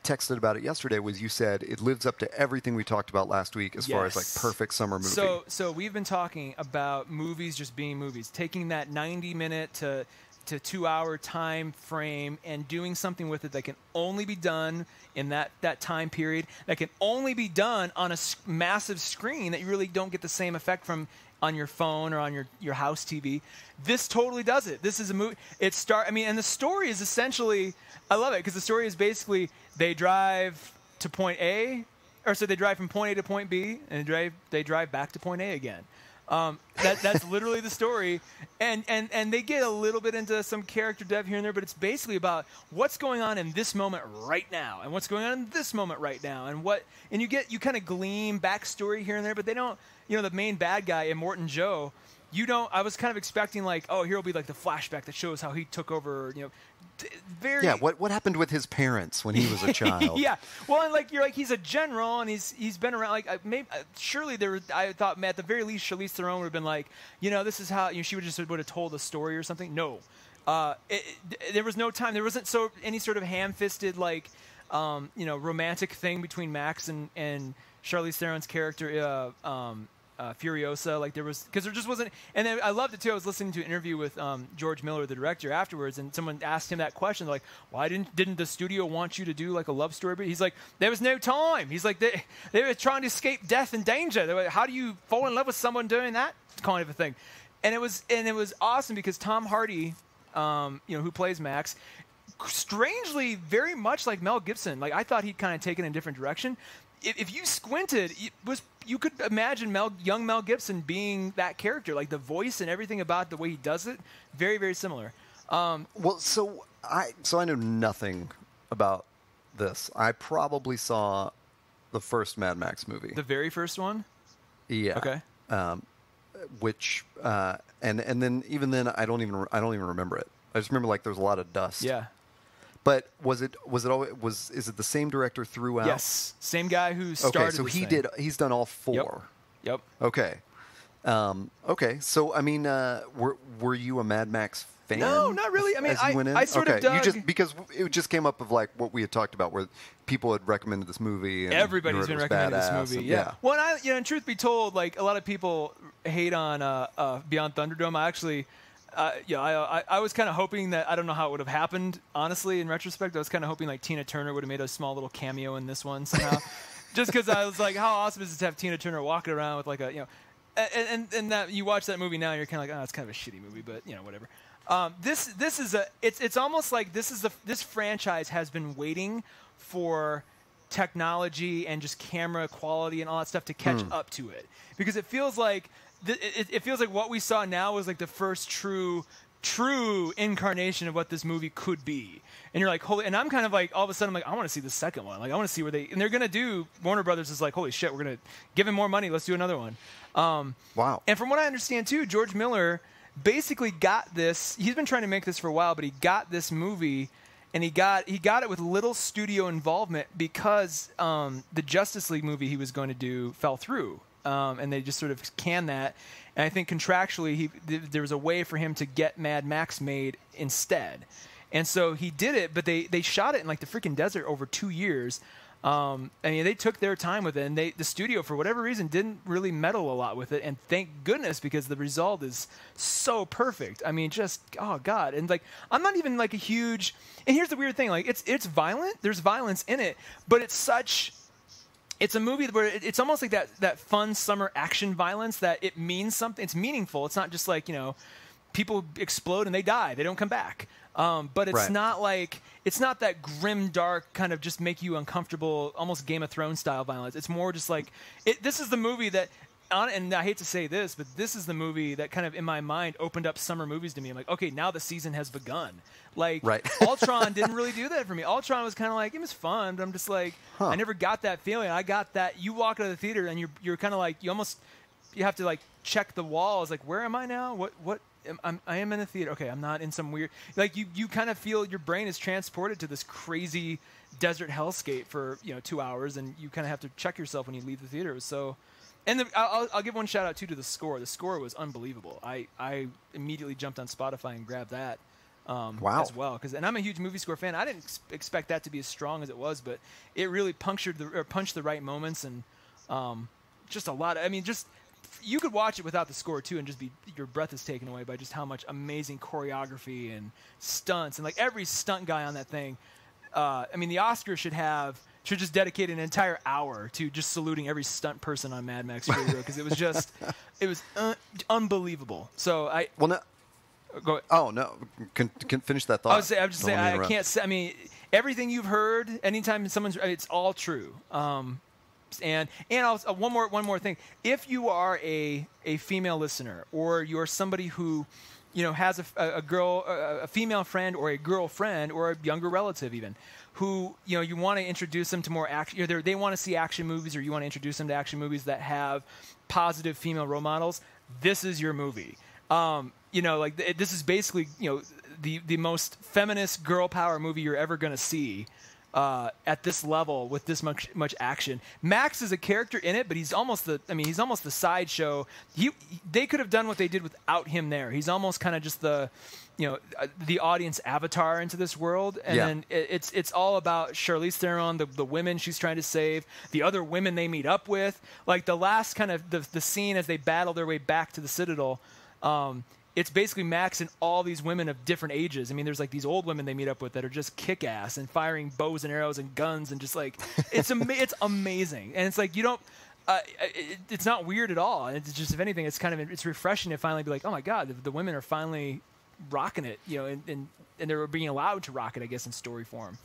texted about it yesterday was you said it lives up to everything we talked about last week as far as like perfect summer movie. So we've been talking about movies just being movies, taking that 90-minute to to 2 hour time frame and doing something with it that can only be done in that time period, that can only be done on a massive screen that you really don't get the same effect from on your phone or on your house TV. This totally does it. This is a movie. And the story is essentially, I love it because the story is basically they drive to point A, or so they drive from point A to point B, and they drive back to point A again. That's literally the story, and they get a little bit into some character depth here and there, but it's basically about what's going on in this moment right now, and what's going on in this moment right now, and you kind of glean backstory here and there, but they don't. The main bad guy, Immortan Joe. I was kind of expecting here will be like the flashback that shows how he took over. What happened with his parents when he was a child? Yeah, well, and he's a general, and he's been around. Surely I thought at the very least Charlize Theron would have been this is how she would have told a story or something. No, there was no time. There wasn't any sort of ham-fisted romantic thing between Max and Charlize Theron's character. Furiosa, because there just wasn't, and then I loved it too. I was listening to an interview with George Miller, the director, afterwards, and someone asked him that question, why didn't the studio want you to do a love story? But he's like, there was no time. He's like, they were trying to escape death and danger. They were, how do you fall in love with someone doing that kind of a thing? And it was awesome because Tom Hardy, who plays Max, strangely very much like Mel Gibson. I thought he'd kind of taken a different direction. If you squinted, you could imagine young Mel Gibson being that character, the voice and everything about the way he does it, very, very similar. So I know nothing about this. I probably saw the first Mad Max movie, the very first one. Yeah. Okay. Which and then even then I don't even remember it. I just remember there was a lot of dust. Yeah. But is it the same director throughout? Yes, same guy who started. Okay, so he's done all four. Yep. Okay. Okay. So were you a Mad Max fan? No, not really. I mean, I sort of dug because it just came up of what we had talked about, where people had recommended this movie. And everybody's been recommending this movie. Yeah. Well, and truth be told, a lot of people hate on Beyond Thunderdome. I actually. I was kind of hoping that, I don't know how it would have happened, honestly, in retrospect. I was kind of hoping Tina Turner would have made a small little cameo in this one somehow. Just because I was how awesome is it to have Tina Turner walking around with and that you watch that movie now and you're kind of it's kind of a shitty movie, but whatever. This is it's almost like this franchise has been waiting for technology and just camera quality and all that stuff to catch up to it, because it feels like it feels like what we saw now was the first true incarnation of what this movie could be. And you're holy, and I'm kind of all of a sudden I want to see the second one. I want to see where and they're going to do, Warner Brothers is holy shit, we're going to give him more money. Let's do another one. Wow. And from what I understand too, George Miller basically got this, he's been trying to make this for a while, but he got this movie and he got it with little studio involvement because the Justice League movie he was going to do fell through. And they just sort of canned that. And I think contractually there was a way for him to get Mad Max made instead. And so he did it, but they shot it in the freaking desert over 2 years. They took their time with it, and the studio, for whatever reason, didn't really meddle a lot with it. And thank goodness, because the result is so perfect. I mean, just, oh God. And I'm not even a huge, and here's the weird thing, it's violent. There's violence in it, but it's a movie where it's almost like that fun summer action violence that it means something. It's meaningful. It's not just people explode and they die. They don't come back. But it's not it's not that grim, dark kind of just make you uncomfortable, almost Game of Thrones style violence. It's more just this is the movie that, and I hate to say this, but this is the movie that kind of in my mind opened up summer movies to me. I'm okay, now the season has begun. Ultron didn't really do that for me. Ultron was kind of it was fun, but I'm just I never got that feeling. I got that you walk out of the theater and you're kind of you have to check the walls. Where am I now? What? I am in a theater. Okay, I'm not in some weird. You kind of feel your brain is transported to this crazy desert hellscape for 2 hours, and you kind of have to check yourself when you leave the theater. It was so. And I'll give one shout out too to the score. The score was unbelievable. I immediately jumped on Spotify and grabbed that as well. And I'm a huge movie score fan. I didn't expect that to be as strong as it was, but it really punched the right moments, and just a lot. Just you could watch it without the score too, and just be your breath is taken away by just how much amazing choreography and stunts, and like every stunt guy on that thing. I mean, the Oscars should just dedicate an entire hour to just saluting every stunt person on Mad Max Fury Road, because it was unbelievable. So go ahead. Oh no, can finish that thought. I would just say I can't say. I mean, everything you've heard, anytime it's all true. And also, one more thing. If you are a female listener, or you're somebody who, has a female friend or a girlfriend or a younger relative even, who, you want to introduce them to more action, they want to see action movies, or you want to introduce them to action movies that have positive female role models, this is your movie. This is basically, the most feminist girl power movie you're ever going to see. At this level with this much action. Max is a character in it, but he's almost the sideshow. They could have done what they did without him there. He's almost kind of just the audience avatar into this world, and then it's all about Charlize Theron, the women she's trying to save, the other women they meet up with. Like the last kind of the scene as they battle their way back to the Citadel. It's basically Max and all these women of different ages. I mean, there's like these old women they meet up with that are just kick-ass and firing bows and arrows and guns, and just like it's amazing. And it's like it's not weird at all. And it's just, if anything, it's refreshing to finally be like, oh my God, the women are finally rocking it, and they're being allowed to rock it, I guess, in story form.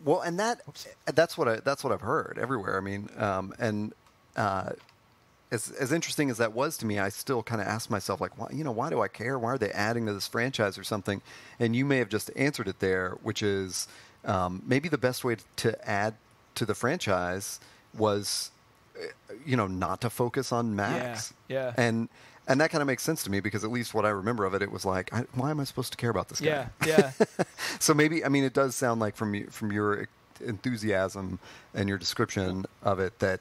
Well, and that's what I've heard everywhere. I mean, As interesting as that was to me, I still kind of asked myself, like, why do I care? Why are they adding to this franchise or something? And you may have just answered it there, which is maybe the best way to add to the franchise was, not to focus on Max. Yeah. And that kind of makes sense to me, because at least what I remember of it, it was like, why am I supposed to care about this guy? Yeah. So maybe, I mean, it does sound like from your enthusiasm and your description of it that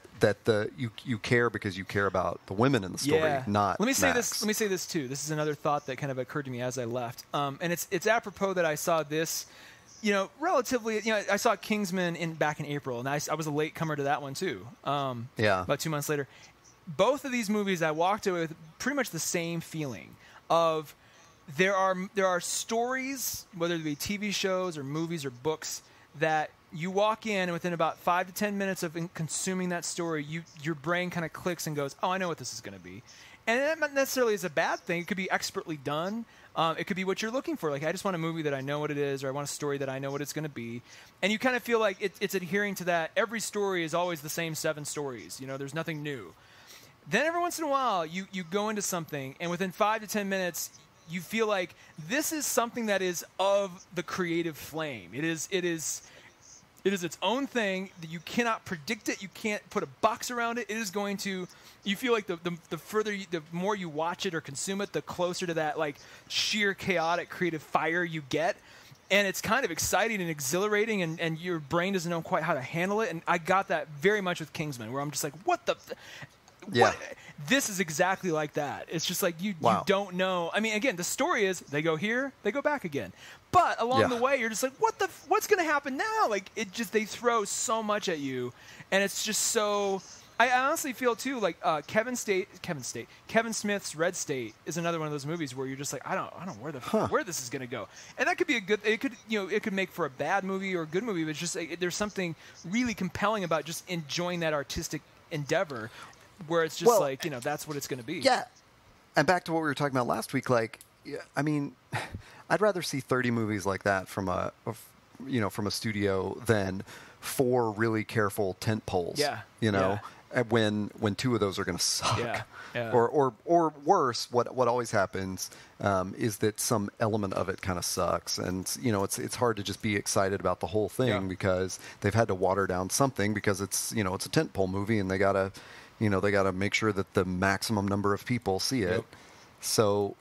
you care because you care about the women in the story, not Let me say Max. this too. This is another thought that kind of occurred to me as I left, and it's apropos that I saw this, relatively. I saw Kingsman back in April, and I was a late comer to that one too. About 2 months later. Both of these movies, I walked away with pretty much the same feeling of there are stories, whether they be TV shows or movies or books, that you walk in, and within about 5 to 10 minutes of consuming that story, your brain kind of clicks and goes, oh, I know what this is going to be. And that not necessarily is a bad thing. It could be expertly done. It could be what you're looking for. Like, I just want a movie that I know what it is, or I want a story that I know what it's going to be. And you kind of feel like it's adhering to that. Every story is always the same 7 stories. There's nothing new. Then every once in a while, you go into something, and within 5 to 10 minutes, you feel like this is something that is of the creative flame. It is its own thing. You cannot predict it. You can't put a box around it. It is going to. You feel like the more you watch it or consume it, the closer to that like sheer chaotic creative fire you get, and it's kind of exciting and exhilarating, and your brain doesn't know quite how to handle it. And I got that very much with Kingsman, where I'm just like, what the. Yeah. This is exactly like that. It's just like you don't know. I mean, again, the story is they go here, they go back again. But along the way, you're just like, what's going to happen now? Like, they throw so much at you, and it's just so. I honestly feel too like Kevin Smith's Red State is another one of those movies where you're just like, I don't know where this is going to go, and that could be it could make for a bad movie or a good movie, but it's just there's something really compelling about just enjoying that artistic endeavor. Where it's just that's what it's going to be. Yeah. And back to what we were talking about last week, like, I mean, I'd rather see 30 movies like that from a studio than 4 really careful tent poles. Yeah. When 2 of those are going to suck. Yeah. Or worse, what always happens is that some element of it kind of sucks, and it's hard to just be excited about the whole thing because they've had to water down something because it's a tentpole movie, and they gotta make sure that the maximum number of people see it. Yep. So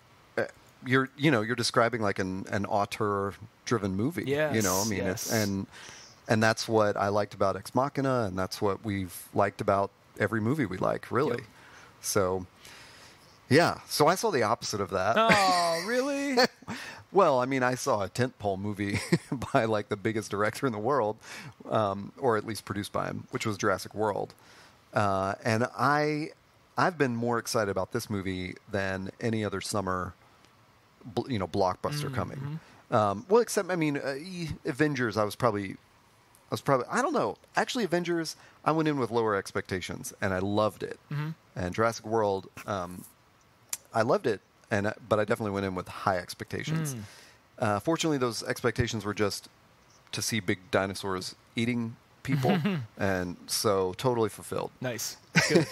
you're describing like an auteur-driven movie. Yes. It's, and that's what I liked about Ex Machina, and that's what we've liked about every movie we like, really. Yep. So, yeah. So I saw the opposite of that. Oh, really? Well, I mean, I saw a tentpole movie by like the biggest director in the world, or at least produced by him, which was Jurassic World. And I I've been more excited about this movie than any other summer, blockbuster coming. Well, except Avengers. I was probably. I don't know. Actually, Avengers. I went in with lower expectations, and I loved it. And Jurassic World. I loved it, but I definitely went in with high expectations. Fortunately, those expectations were just to see big dinosaurs eating people, and so totally fulfilled. Nice. Good.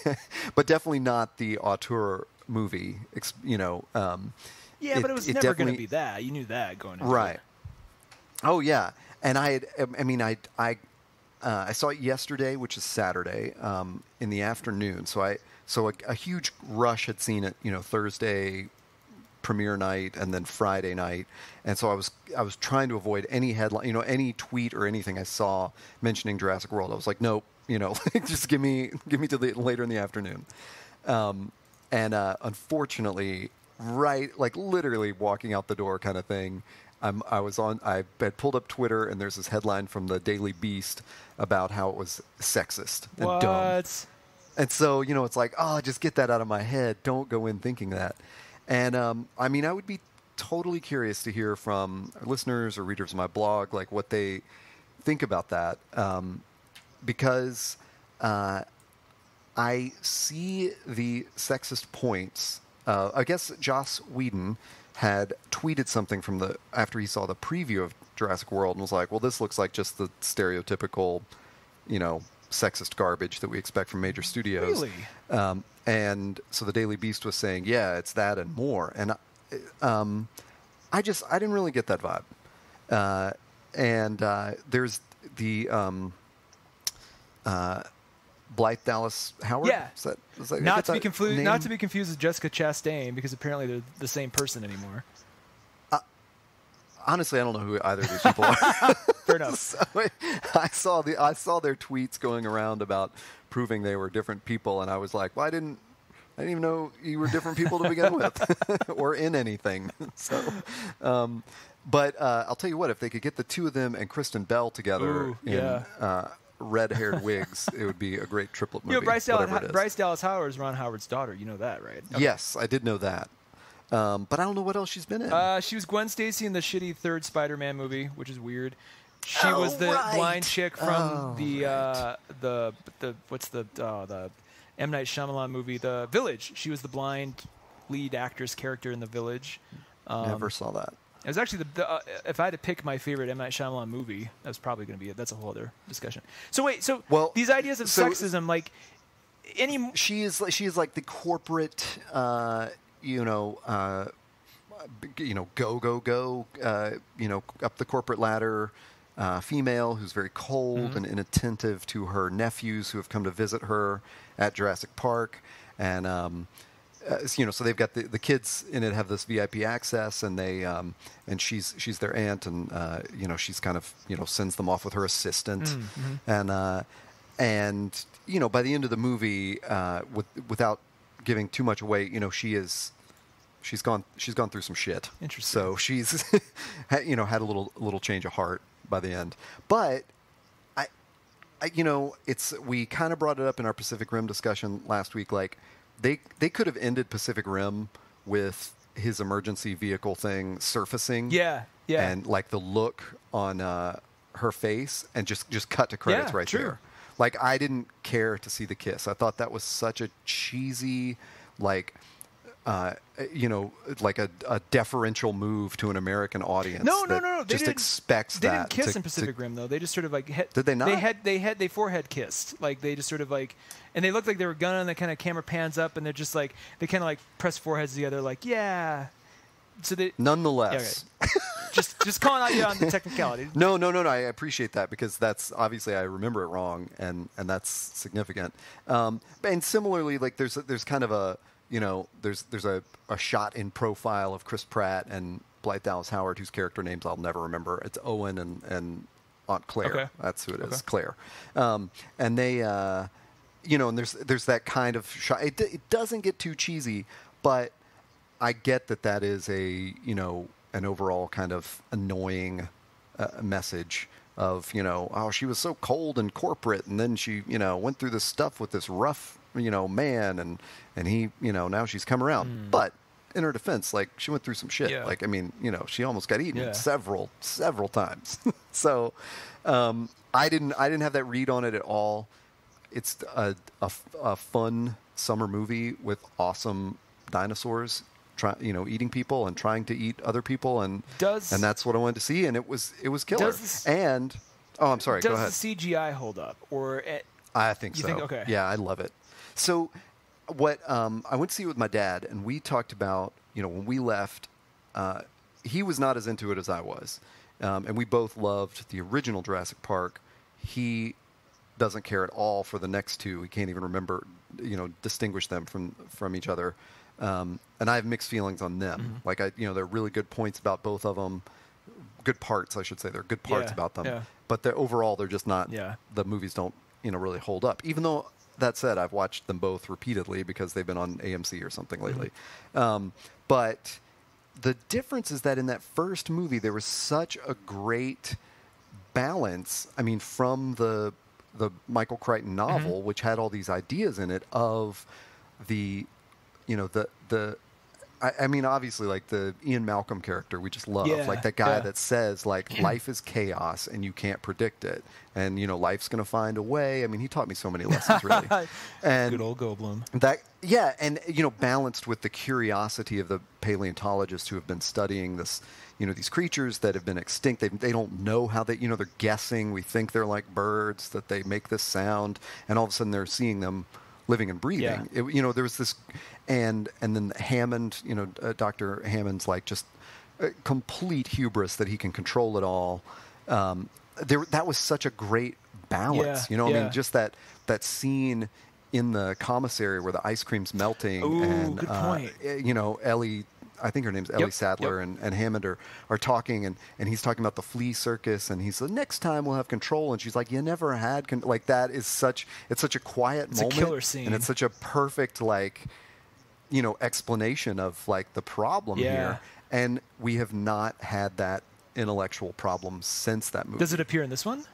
But definitely not the auteur movie. But it was never going to be that. You knew that going into right. it. Oh yeah, and I saw it yesterday, which is Saturday, in the afternoon. So a huge rush had seen it, Thursday premiere night and then Friday night, and so I was trying to avoid any headline, any tweet or anything I saw mentioning Jurassic World. I was like, nope, just give me to later in the afternoon. And unfortunately, right, like literally walking out the door kind of thing, I had pulled up Twitter, and there's this headline from the Daily Beast about how it was sexist and dumb. And so, it's like, just get that out of my head. Don't go in thinking that. And, I would be totally curious to hear from our listeners or readers of my blog, like what they think about that. Because I see the sexist points. I guess Joss Whedon had tweeted something after he saw the preview of Jurassic World and was like, well, this looks like just the stereotypical, sexist garbage that we expect from major studios. Really? And so the Daily Beast was saying, yeah, it's that and more. And I didn't really get that vibe. And there's the Blythe Dallas Howard. Yeah. Is that not to be confused with Jessica Chastain, because apparently they're the same person anymore. Honestly, I don't know who either of these people are. Fair enough. So I saw their tweets going around about proving they were different people, and I was like, well, I didn't even know you were different people to begin with, or in anything. So, but I'll tell you what, if they could get the two of them and Kristen Bell together in red-haired wigs, it would be a great triplet movie. Bryce Dallas Howard is Ron Howard's daughter. You know that, right? Okay. Yes, I did know that. But I don't know what else she's been in. She was Gwen Stacy in the shitty third Spider-Man movie, which is weird. She was the blind chick from the M. Night Shyamalan movie, The Village. She was the blind lead actress character in The Village. Never saw that. It was actually if I had to pick my favorite M. Night Shyamalan movie, that's probably going to be it. That's a whole other discussion. So wait, these ideas of sexism, like she is like the corporate. Go, up the corporate ladder, female who's very cold and inattentive to her nephews who have come to visit her at Jurassic Park. And, so they've got the kids in it have this VIP access, and they, and she's their aunt, and, she's kind of, sends them off with her assistant. And by the end of the movie, without giving too much away, she's gone through some shit. Interesting. So she's had a little change of heart by the end. But we kind of brought it up in our Pacific Rim discussion last week. Like they could have ended Pacific Rim with his emergency vehicle thing surfacing. Yeah. And like the look on her face, and just cut to credits right true. there. Like I didn't care to see the kiss. I thought that was such a cheesy, like a deferential move to an American audience. No. They expects they that. They didn't kiss in Pacific Rim though. They just sort of like did they not? They forehead kissed. Like they just sort of like, and they looked like they were gunning. The kind of camera pans up, and they're just like they kind of like press foreheads together. Like yeah. So they nonetheless. Yeah, okay. just calling out you on the technicality. No. I appreciate that, because that's obviously I remember it wrong, and that's significant. And similarly, like there's kind of a. There's a shot in profile of Chris Pratt and Blythe Dallas Howard, whose character names I'll never remember. It's Owen and Aunt Claire. Okay. That's who it is, Claire. And they, and there's that kind of shot. It doesn't get too cheesy, but I get that is an overall kind of annoying message of, she was so cold and corporate, and then she, went through this stuff with this rough man, and he, now she's come around. But in her defense, like, she went through some shit. Yeah. Like, I mean, she almost got eaten Yeah. several times. So I didn't have that read on it at all. It's a fun summer movie with awesome dinosaurs, eating people and trying to eat other people, and that's what I wanted to see, and it was killer. I'm sorry. Go ahead. Does the CGI hold up, or I think so. You think? Okay. Yeah, I love it. So, what I went to see it with my dad, and we talked about, when we left, he was not as into it as I was, and we both loved the original Jurassic Park. He doesn't care at all for the next two. He can't even remember, distinguish them from each other. And I have mixed feelings on them. Like, there are really good points about both of them. Good parts, I should say. There are good parts about them. Yeah. But overall, they're just not, the movies don't, really hold up. Even though, that said, I've watched them both repeatedly because they've been on AMC or something lately. But the difference is that in that first movie, there was such a great balance. I mean, from the Michael Crichton novel, which had all these ideas in it of the, I mean, obviously, like, the Ian Malcolm character we just love. Like, that guy that says, like, life is chaos and you can't predict it. And, life's going to find a way. I mean, he taught me so many lessons, really. And good old Goldblum. And, balanced with the curiosity of the paleontologists who have been studying this, these creatures that have been extinct. They don't know how they, they're guessing. We think they're like birds, that they make this sound. And all of a sudden they're seeing them living and breathing. There was this, and then Hammond, Dr. Hammond's like just complete hubris that he can control it all. That was such a great balance. I mean, just that scene in the commissary where the ice cream's melting. Ooh, and good point. Ellie, I think her name's Ellie Sadler, and Hammond are talking, and he's talking about the flea circus, and he's like, next time we'll have control, and she's like, you never had like, that is such a quiet moment, a killer scene, and it's such a perfect, like, explanation of, like, the problem here, and we have not had that intellectual problem since that movie. Does it appear in this one?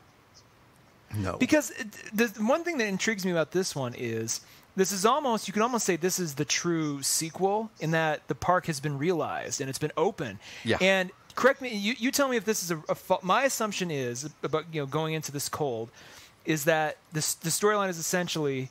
No, because the one thing that intrigues me about this one is this is almost, you can almost say this is the true sequel in that the park has been realized and it's been open. Yeah. And correct me, you tell me if this is my assumption is about, going into this cold, is that the storyline is essentially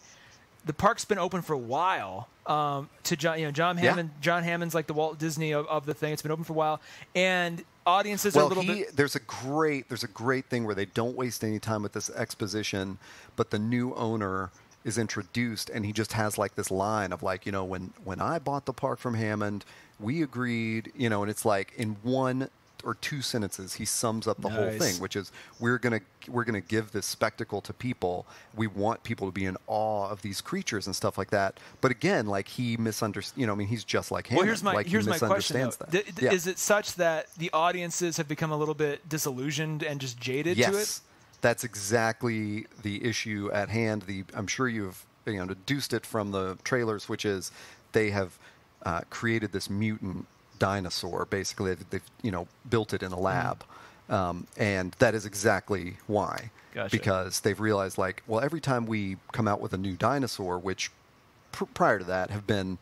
the park's been open for a while. To John Hammond, John Hammond's like the Walt Disney of the thing. It's been open for a while, and audiences are a little bit. There's a great thing where they don't waste any time with this exposition, but the new owner is introduced, and he just has, like, this line of, like, when I bought the park from Hammond, we agreed, and it's like in one or two sentences he sums up the whole thing, which is we're gonna give this spectacle to people. We want people to be in awe of these creatures and stuff like that. But again, like, he misunderstands. I mean, he's just like Hammond. Well, here's my question. Is it such that the audiences have become a little bit disillusioned and just jaded to it? That's exactly the issue at hand. I'm sure you've deduced it from the trailers, which is they have created this mutant dinosaur. Basically, they've built it in a lab, and that is exactly why. Gotcha. Because they've realized, like, well, every time we come out with a new dinosaur, which prior to that have been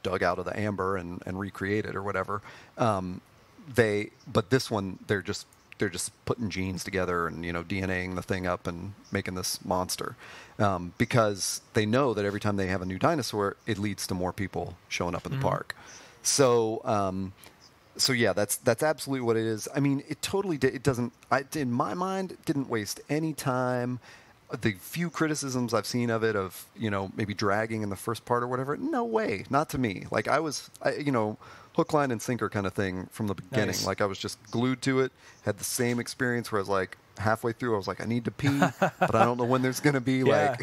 dug out of the amber and recreated or whatever, but this one they're just putting genes together and DNAing the thing up and making this monster, because they know that every time they have a new dinosaur, it leads to more people showing up in the park. So yeah, that's absolutely what it is. I mean, it totally it doesn't. In my mind, it didn't waste any time. The few criticisms I've seen of it, of maybe dragging in the first part or whatever, no way, not to me. Like, I was, hook, line, and sinker kind of thing from the beginning. Nice. Like, I was just glued to it. Had the same experience where I was like, halfway through, I was like, I need to pee, but I don't know when there's going to be like,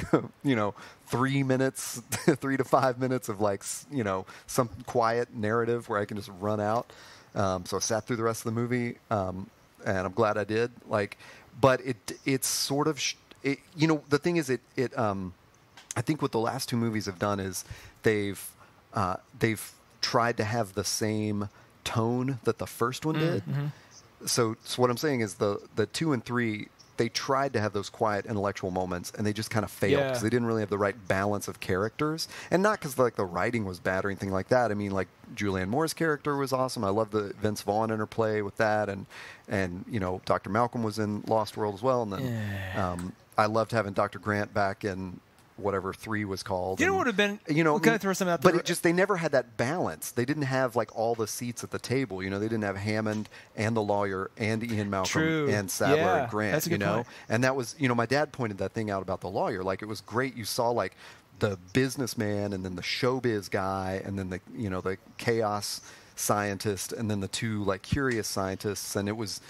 3 minutes, 3 to 5 minutes of, like, some quiet narrative where I can just run out. So I sat through the rest of the movie, and I'm glad I did. Like, but it's sort of, the thing is, I think what the last two movies have done is they've tried to have the same tone that the first one did. So what I'm saying is the 2 and 3 they tried to have those quiet intellectual moments, and they just kind of failed because they didn't really have the right balance of characters, and not because like the writing was bad or anything like that. I mean, like Julianne Moore's character was awesome. I love the Vince Vaughn interplay with that, and you know, Dr. Malcolm was in Lost World as well, and then I loved having Dr. Grant back in whatever 3 was called. You know what would have been? You know, kind of throw something out there. But it just, they never had that balance. They didn't have like all the seats at the table. You know, they didn't have Hammond and the lawyer and Ian Malcolm and Sadler and Grant. That's a good point. And that was, you know, my dad pointed that thing out about the lawyer. Like, it was great. You saw like the businessman and then the showbiz guy and then the, you know, the chaos scientist and then the 2 like curious scientists, and there was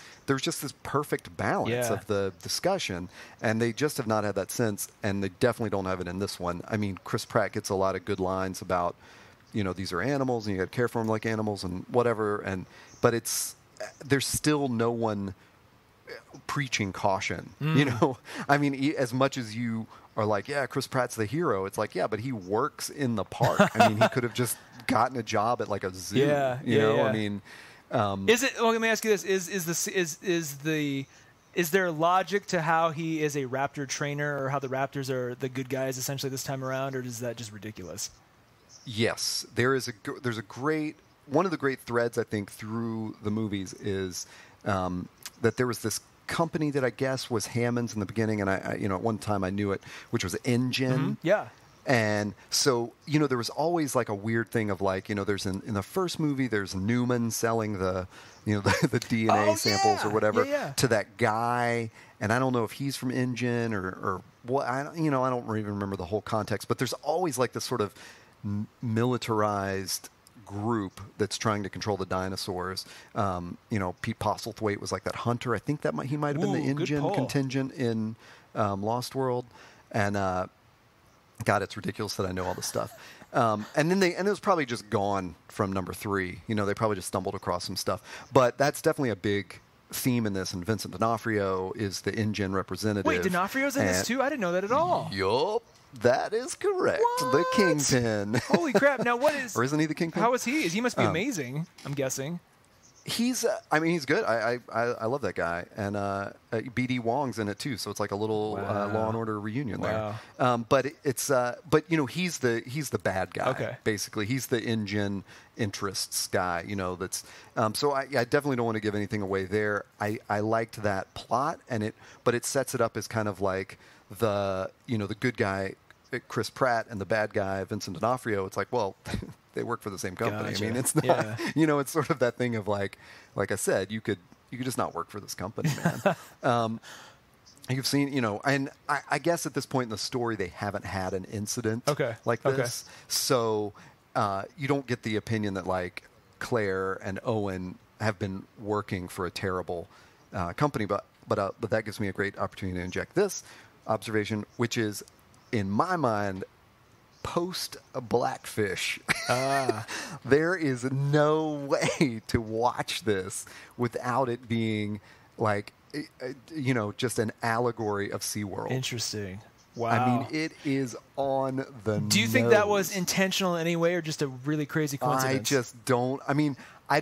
just this perfect balance of the discussion, and they just have not had that since, and they definitely don't have it in this one. I mean, Chris Pratt gets a lot of good lines about, you know, these are animals and you got to care for them like animals and whatever, but there's still no one preaching caution. You know, I mean, as much as you are like, yeah, Chris Pratt's the hero, it's like, yeah, but he works in the park. I mean, he could have just gotten a job at like a zoo. You know, I mean, is it? Well, let me ask you this: is there logic to how he is a Raptor trainer, or how the Raptors are the good guys essentially this time around, or is that just ridiculous? Yes, there's a great, one of the great threads I think through the movies is that there was this company that I guess was Hammond's in the beginning, and I you know, at one time I knew it, which was Engine. Yeah. And so, you know, there was always like a weird thing of like, you know, there's in the first movie, there's Newman selling the, you know, the DNA samples or whatever to that guy. And I don't know if he's from Engine or what, I don't even remember the whole context, but there's always like this sort of militarized group that's trying to control the dinosaurs. You know, Pete Postlethwaite was like that hunter. I think he might have been the Engine contingent in Lost World. And, God, it's ridiculous that I know all this stuff. And it was probably just gone from number 3. You know, they probably just stumbled across some stuff. But that's definitely a big theme in this. And Vincent D'Onofrio is the Engine representative. Wait, D'Onofrio's in this too? I didn't know that at all. Yup, that is correct. What? The Kingpin. Holy crap! Now what is? Or isn't he the Kingpin? How is he? He must be amazing. I'm guessing. He's, I mean, he's good. I love that guy, and B.D. Wong's in it too. So it's like a little Law and Order reunion there. But but you know, he's the bad guy. Okay. Basically, he's the Engine interests guy. You know, that's. So I definitely don't want to give anything away there. I liked that plot, but it sets it up as kind of like the good guy Chris Pratt and the bad guy Vincent D'Onofrio. It's like, well. They work for the same company. Gotcha. I mean, it's not, you know, it's sort of that thing of like I said, you could just not work for this company, man. You've seen, you know, and I guess at this point in the story, they haven't had an incident like this. So you don't get the opinion that like Claire and Owen have been working for a terrible company. But that gives me a great opportunity to inject this observation, which is, in my mind, post Blackfish, there is no way to watch this without it being like, you know, just an allegory of SeaWorld. Interesting. Wow. I mean, it is on the Do you think that was intentional in any way, or just a really crazy coincidence? I just don't. I mean, I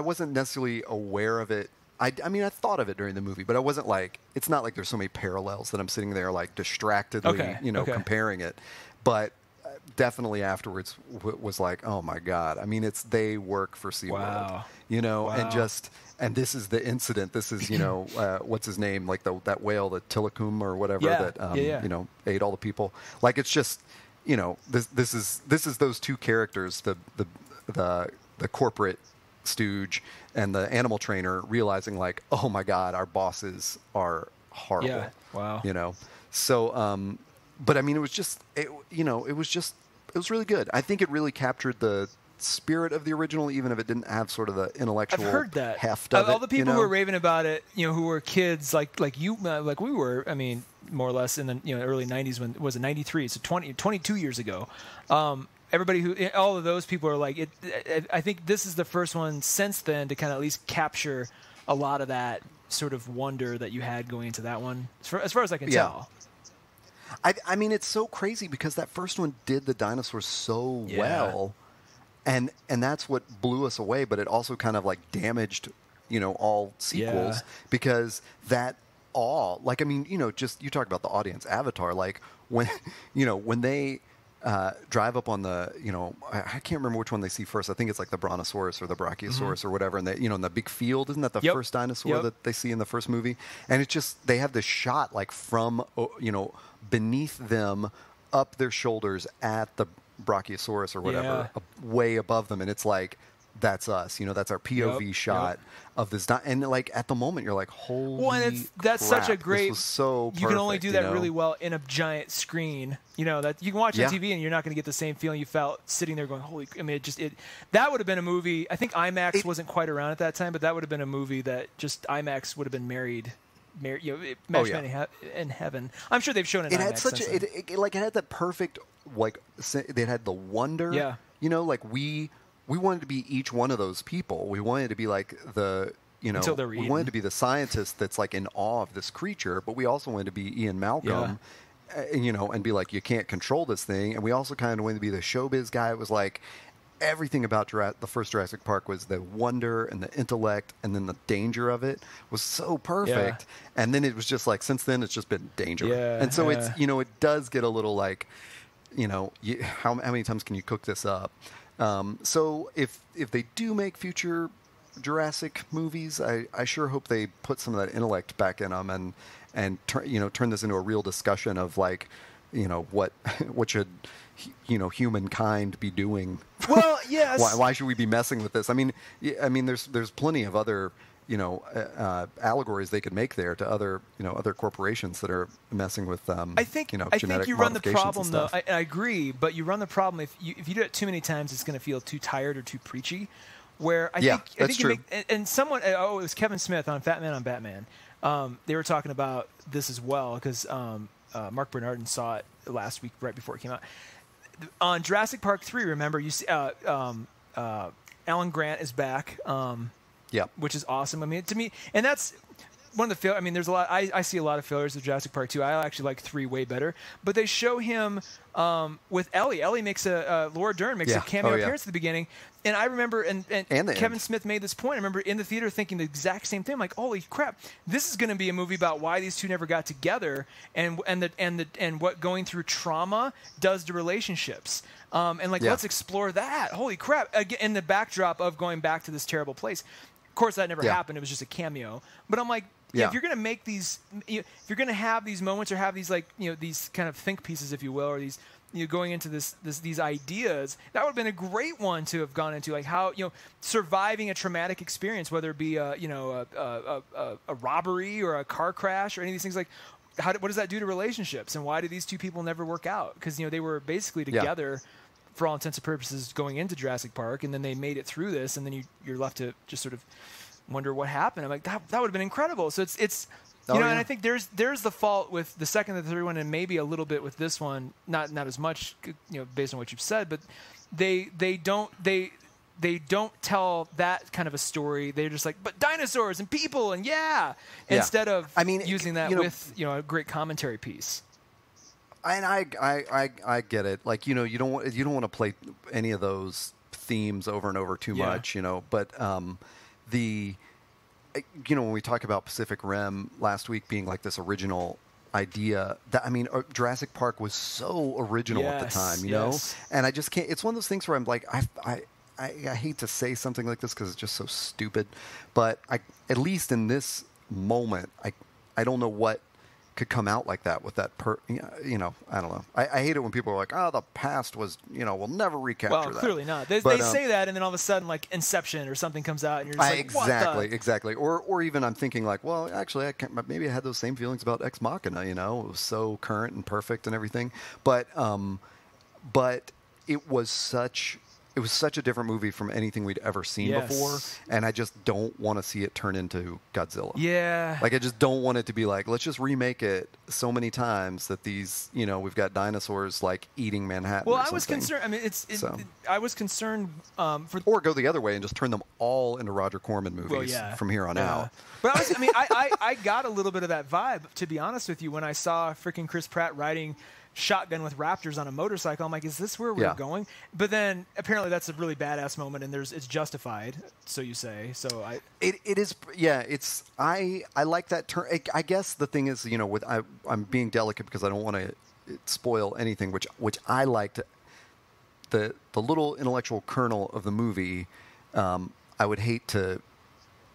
wasn't necessarily aware of it. I mean, I thought of it during the movie, but I wasn't like, it's not like there's so many parallels that I'm sitting there like distractedly, comparing it. But definitely afterwards was like, oh my God. I mean, they work for SeaWorld, you know, and this is the incident. This is, you know, what's his name? Like that whale, the Tilikum or whatever you know, ate all the people. Like, it's just, you know, this is those 2 characters, the corporate stooge and the animal trainer realizing like, oh my God, our bosses are horrible. Yeah. Wow. You know, so, but I mean, it was really good. I think it really captured the spirit of the original, even if it didn't have sort of the intellectual heft of it. All the people who were raving about it, you know, who were kids like you, like we were, I mean, more or less in the early 90s, when it was in 93, so 22 years ago. All of those people are like, I think this is the first one since then to kind of at least capture a lot of that sort of wonder that you had going into that one, as far as I can tell. I mean, it's so crazy because that first one did the dinosaurs so well, and that's what blew us away. But it also kind of like damaged, you know, all sequels because that awe. Like, I mean, just you talk about the audience, Avatar. Like when, when they drive up on the, I can't remember which one they see first. I think it's like the Brontosaurus or the Brachiosaurus or whatever. And they, in the big field, isn't that the first dinosaur that they see in the first movie? And it's just, they have this shot like from, beneath them, up their shoulders at the Brachiosaurus or whatever, way above them. And it's like, that's us, that's our POV shot of this. And like at the moment, you're like, holy that's crap, such a great. This was so perfect, you can only do that really well in a giant screen. That you can watch on TV and you're not going to get the same feeling you felt sitting there going, holy. I mean, that would have been a movie. I think IMAX wasn't quite around at that time, but that would have been a movie that just IMAX would have been married. Match in heaven. I'm sure they've shown it. It had such it had that perfect they had the wonder. Yeah. Like we wanted to be each one of those people. We wanted to be like the until they're we wanted to be the scientist that's like in awe of this creature, but we also wanted to be Ian Malcolm. And be like, you can't control this thing. And we also kind of wanted to be the showbiz guy. It was like everything about the first Jurassic Park was the wonder and the intellect, and then the danger of it was so perfect. And then it was just like, since then, it's just been danger. And so it's, it does get a little like, how many times can you cook this up? So if they do make future Jurassic movies, I sure hope they put some of that intellect back in them and turn this into a real discussion of like, what should humankind be doing? Well, yes. Why should we be messing with this? I mean, there's plenty of other allegories they could make there to other other corporations that are messing with I think you run the problem though. I agree, but you run the problem if you do it too many times, it's going to feel too tired or too preachy. Where I think true. And someone, it was Kevin Smith on Fat Man on Batman. They were talking about this as well because Mark Bernardin saw it last week right before it came out. On Jurassic Park 3, remember you see Alan Grant is back. Which is awesome. I mean, to me, and that's one of the I mean, there's a lot. I see a lot of failures of Jurassic Park 2. I actually like 3 way better. But they show him with Ellie. Ellie makes Laura Dern makes a cameo appearance at the beginning. And I remember, and Kevin Smith made this point. I remember in the theater thinking the exact same thing. I'm like, holy crap, this is going to be a movie about why these two never got together and what going through trauma does to relationships. Let's explore that. Holy crap! Again, in the backdrop of going back to this terrible place. Of course, that never happened. It was just a cameo. But I'm like, if you're going to make these, if you're going to have these moments or have these these kind of think pieces, if you will, or these going into these ideas, that would have been a great one to have gone into, like how surviving a traumatic experience, whether it be a robbery or a car crash or any of these things. Like, what does that do to relationships, and why do these two people never work out? Because they were basically together. For all intents and purposes, going into Jurassic Park, and then they made it through this, and then you're left to just sort of wonder what happened. I'm like, that would have been incredible. So it's and I think there's the fault with the second and the third one, and maybe a little bit with this one, not as much, based on what you've said, but they don't tell that kind of a story. They're just like, but dinosaurs and people and instead of using that with a great commentary piece. And I get it. Like, you don't want to play any of those themes over and over too much, But when we talk about Pacific Rim last week being like this original idea, Jurassic Park was so original at the time, And I just can't. It's one of those things where I'm like, I hate to say something like this because it's just so stupid, but at least in this moment, I don't know what could come out like that with that I don't know. I hate it when people are like, the past was, we'll never recapture that. Well, clearly not. They say that, and then all of a sudden, like Inception or something comes out, and you're just like, exactly. Or even I'm thinking like, well, actually, maybe I had those same feelings about Ex Machina. It was so current and perfect and everything, but it was such a different movie from anything we'd ever seen before, and I just don't want to see it turn into Godzilla. Yeah. Like, I just don't want it to be like, let's just remake it so many times that these, we've got dinosaurs, like, eating Manhattan. Well, I was concerned. I mean, I was concerned or go the other way and just turn them all into Roger Corman movies from here on out. But I got a little bit of that vibe, to be honest with you, when I saw freaking Chris Pratt writing shotgun with raptors on a motorcycle. I'm like, is this where we're going? But then apparently that's a really badass moment, and it's justified. So you say. So it is. Yeah, it's I like that term. I guess the thing is, with I'm being delicate because I don't want to spoil anything, which I liked. The little intellectual kernel of the movie, I would hate to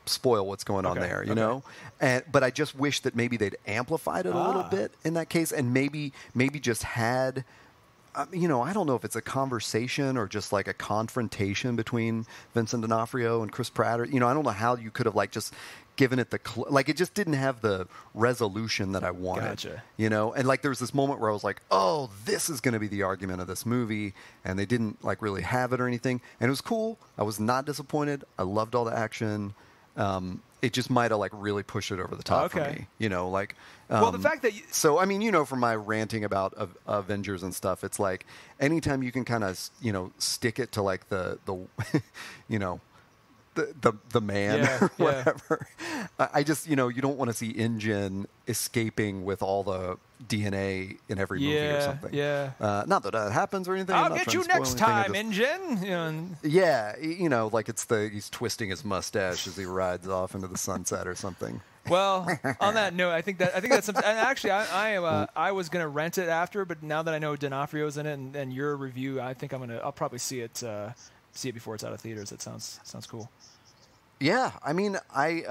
spoil what's going on there, you know? But I just wish that maybe they'd amplified it a little bit in that case, and maybe just had, I don't know if it's a conversation or just like a confrontation between Vincent D'Onofrio and Chris Pratt. Or, I don't know how you could have like just given it it just didn't have the resolution that I wanted. Gotcha. And like there was this moment where I was like, oh, this is going to be the argument of this movie, and they didn't like really have it or anything, and it was cool. I was not disappointed. I loved all the action. It just might have like really pushed it over the top for me, well, the fact that so I mean, from my ranting about Avengers and stuff, it's like anytime you can kind of stick it to like the the man or whatever. I just you don't want to see InGen escaping with all the DNA in every movie or something. Not that happens or anything. I'll get you next time, InGen. Yeah, like he's twisting his mustache as he rides off into the sunset or something. Well, on that note, I think that's something. And actually, I was gonna rent it after, but now that I know D'Onofrio's in it and your review, I think I'll probably see it before it's out of theaters. That sounds cool. Yeah, I mean, I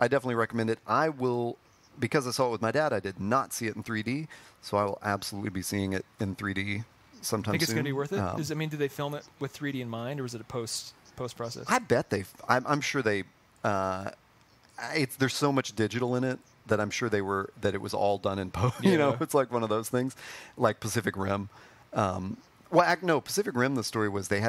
definitely recommend it. I will, because I saw it with my dad. I did not see it in 3D, so I will absolutely be seeing it in 3D sometime soon. Think it's going to be worth it? Did they film it with 3D in mind, or was it a post process? I bet I'm sure they. There's so much digital in it that I'm sure that it was all done in post. It's like one of those things, like Pacific Rim. Pacific Rim. The story was they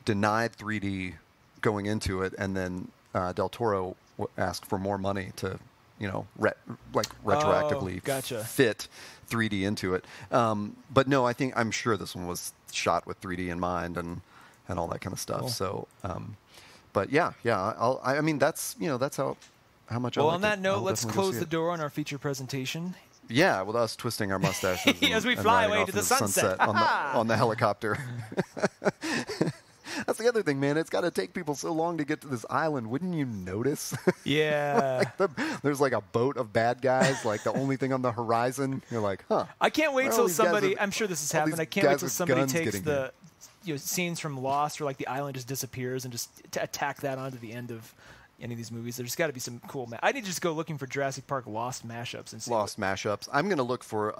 denied 3D going into it, and then Del Toro asked for more money to, retroactively fit 3D into it. But no, I'm sure this one was shot with 3D in mind and all that kind of stuff. Cool. So, but yeah. I mean, that's how much. Well, on that note, let's close the door on our feature presentation. Yeah, with us twisting our mustaches as we fly away to the sunset on the helicopter. That's the other thing, man. It's got to take people so long to get to this island. Wouldn't you notice? Yeah. There's like a boat of bad guys, like the only thing on the horizon. You're like, huh. I can't wait till somebody, I'm sure this has happened, I can't wait till somebody takes the scenes from Lost where like the island just disappears and just attack that onto the end of any of these movies. There's got to be some cool. I need to just go looking for Jurassic Park Lost mashups and see. Mashups. I'm going to look for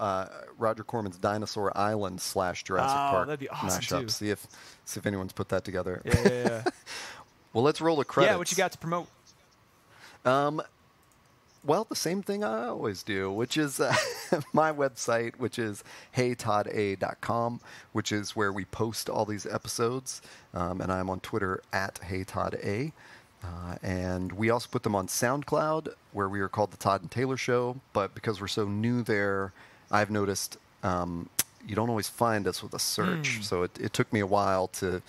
Roger Corman's Dinosaur Island / Jurassic Park that'd be awesome mashup. Too. See if anyone's put that together. Yeah. Well, let's roll the credits. Yeah, what you got to promote? Well, the same thing I always do, which is my website, which is heytodda.com, which is where we post all these episodes, and I'm on Twitter at heytodda. And we also put them on SoundCloud, where we are called The Todd and Taylor Show. But because we're so new there, I've noticed you don't always find us with a search. So it took me a while to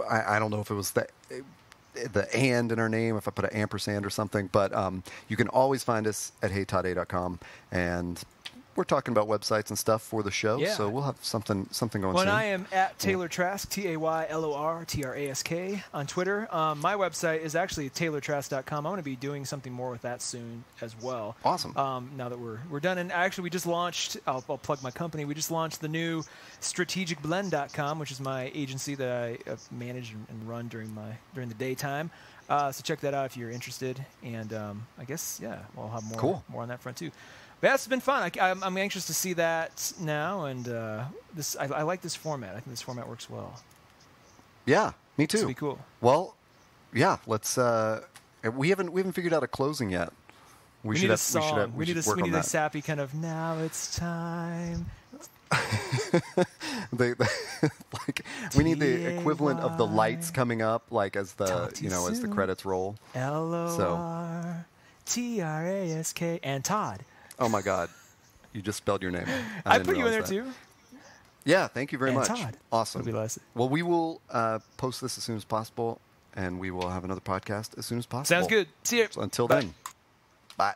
I don't know if it was the and in our name, if I put an ampersand or something. But you can always find us at heytodda.com. And we're talking about websites and stuff for the show, so we'll have something going soon. I am at Taylor Trask, TaylorTrask on Twitter. My website is actually taylortrask.com. I'm going to be doing something more with that soon as well. Awesome. Now that we're done, and actually we just launched. I'll plug my company. We just launched the new strategicblend.com, which is my agency that I manage and run during the daytime. So check that out if you're interested. And I guess we'll have more on that front too. But it's been fun. I'm anxious to see that now, and I like this format. I think this format works well. Yeah, me too. This will be cool. Well, yeah. Let's. We haven't figured out a closing yet. We need a song. We need a sappy kind of now it's time. We need the equivalent of the lights coming up, like as the as the credits roll. LORTRASK and Todd. Oh my God, you just spelled your name. I put you in there too. Yeah, thank you very much. Todd. Awesome. Well, we will post this as soon as possible, and we will have another podcast as soon as possible. Sounds good. See you. So until then, bye.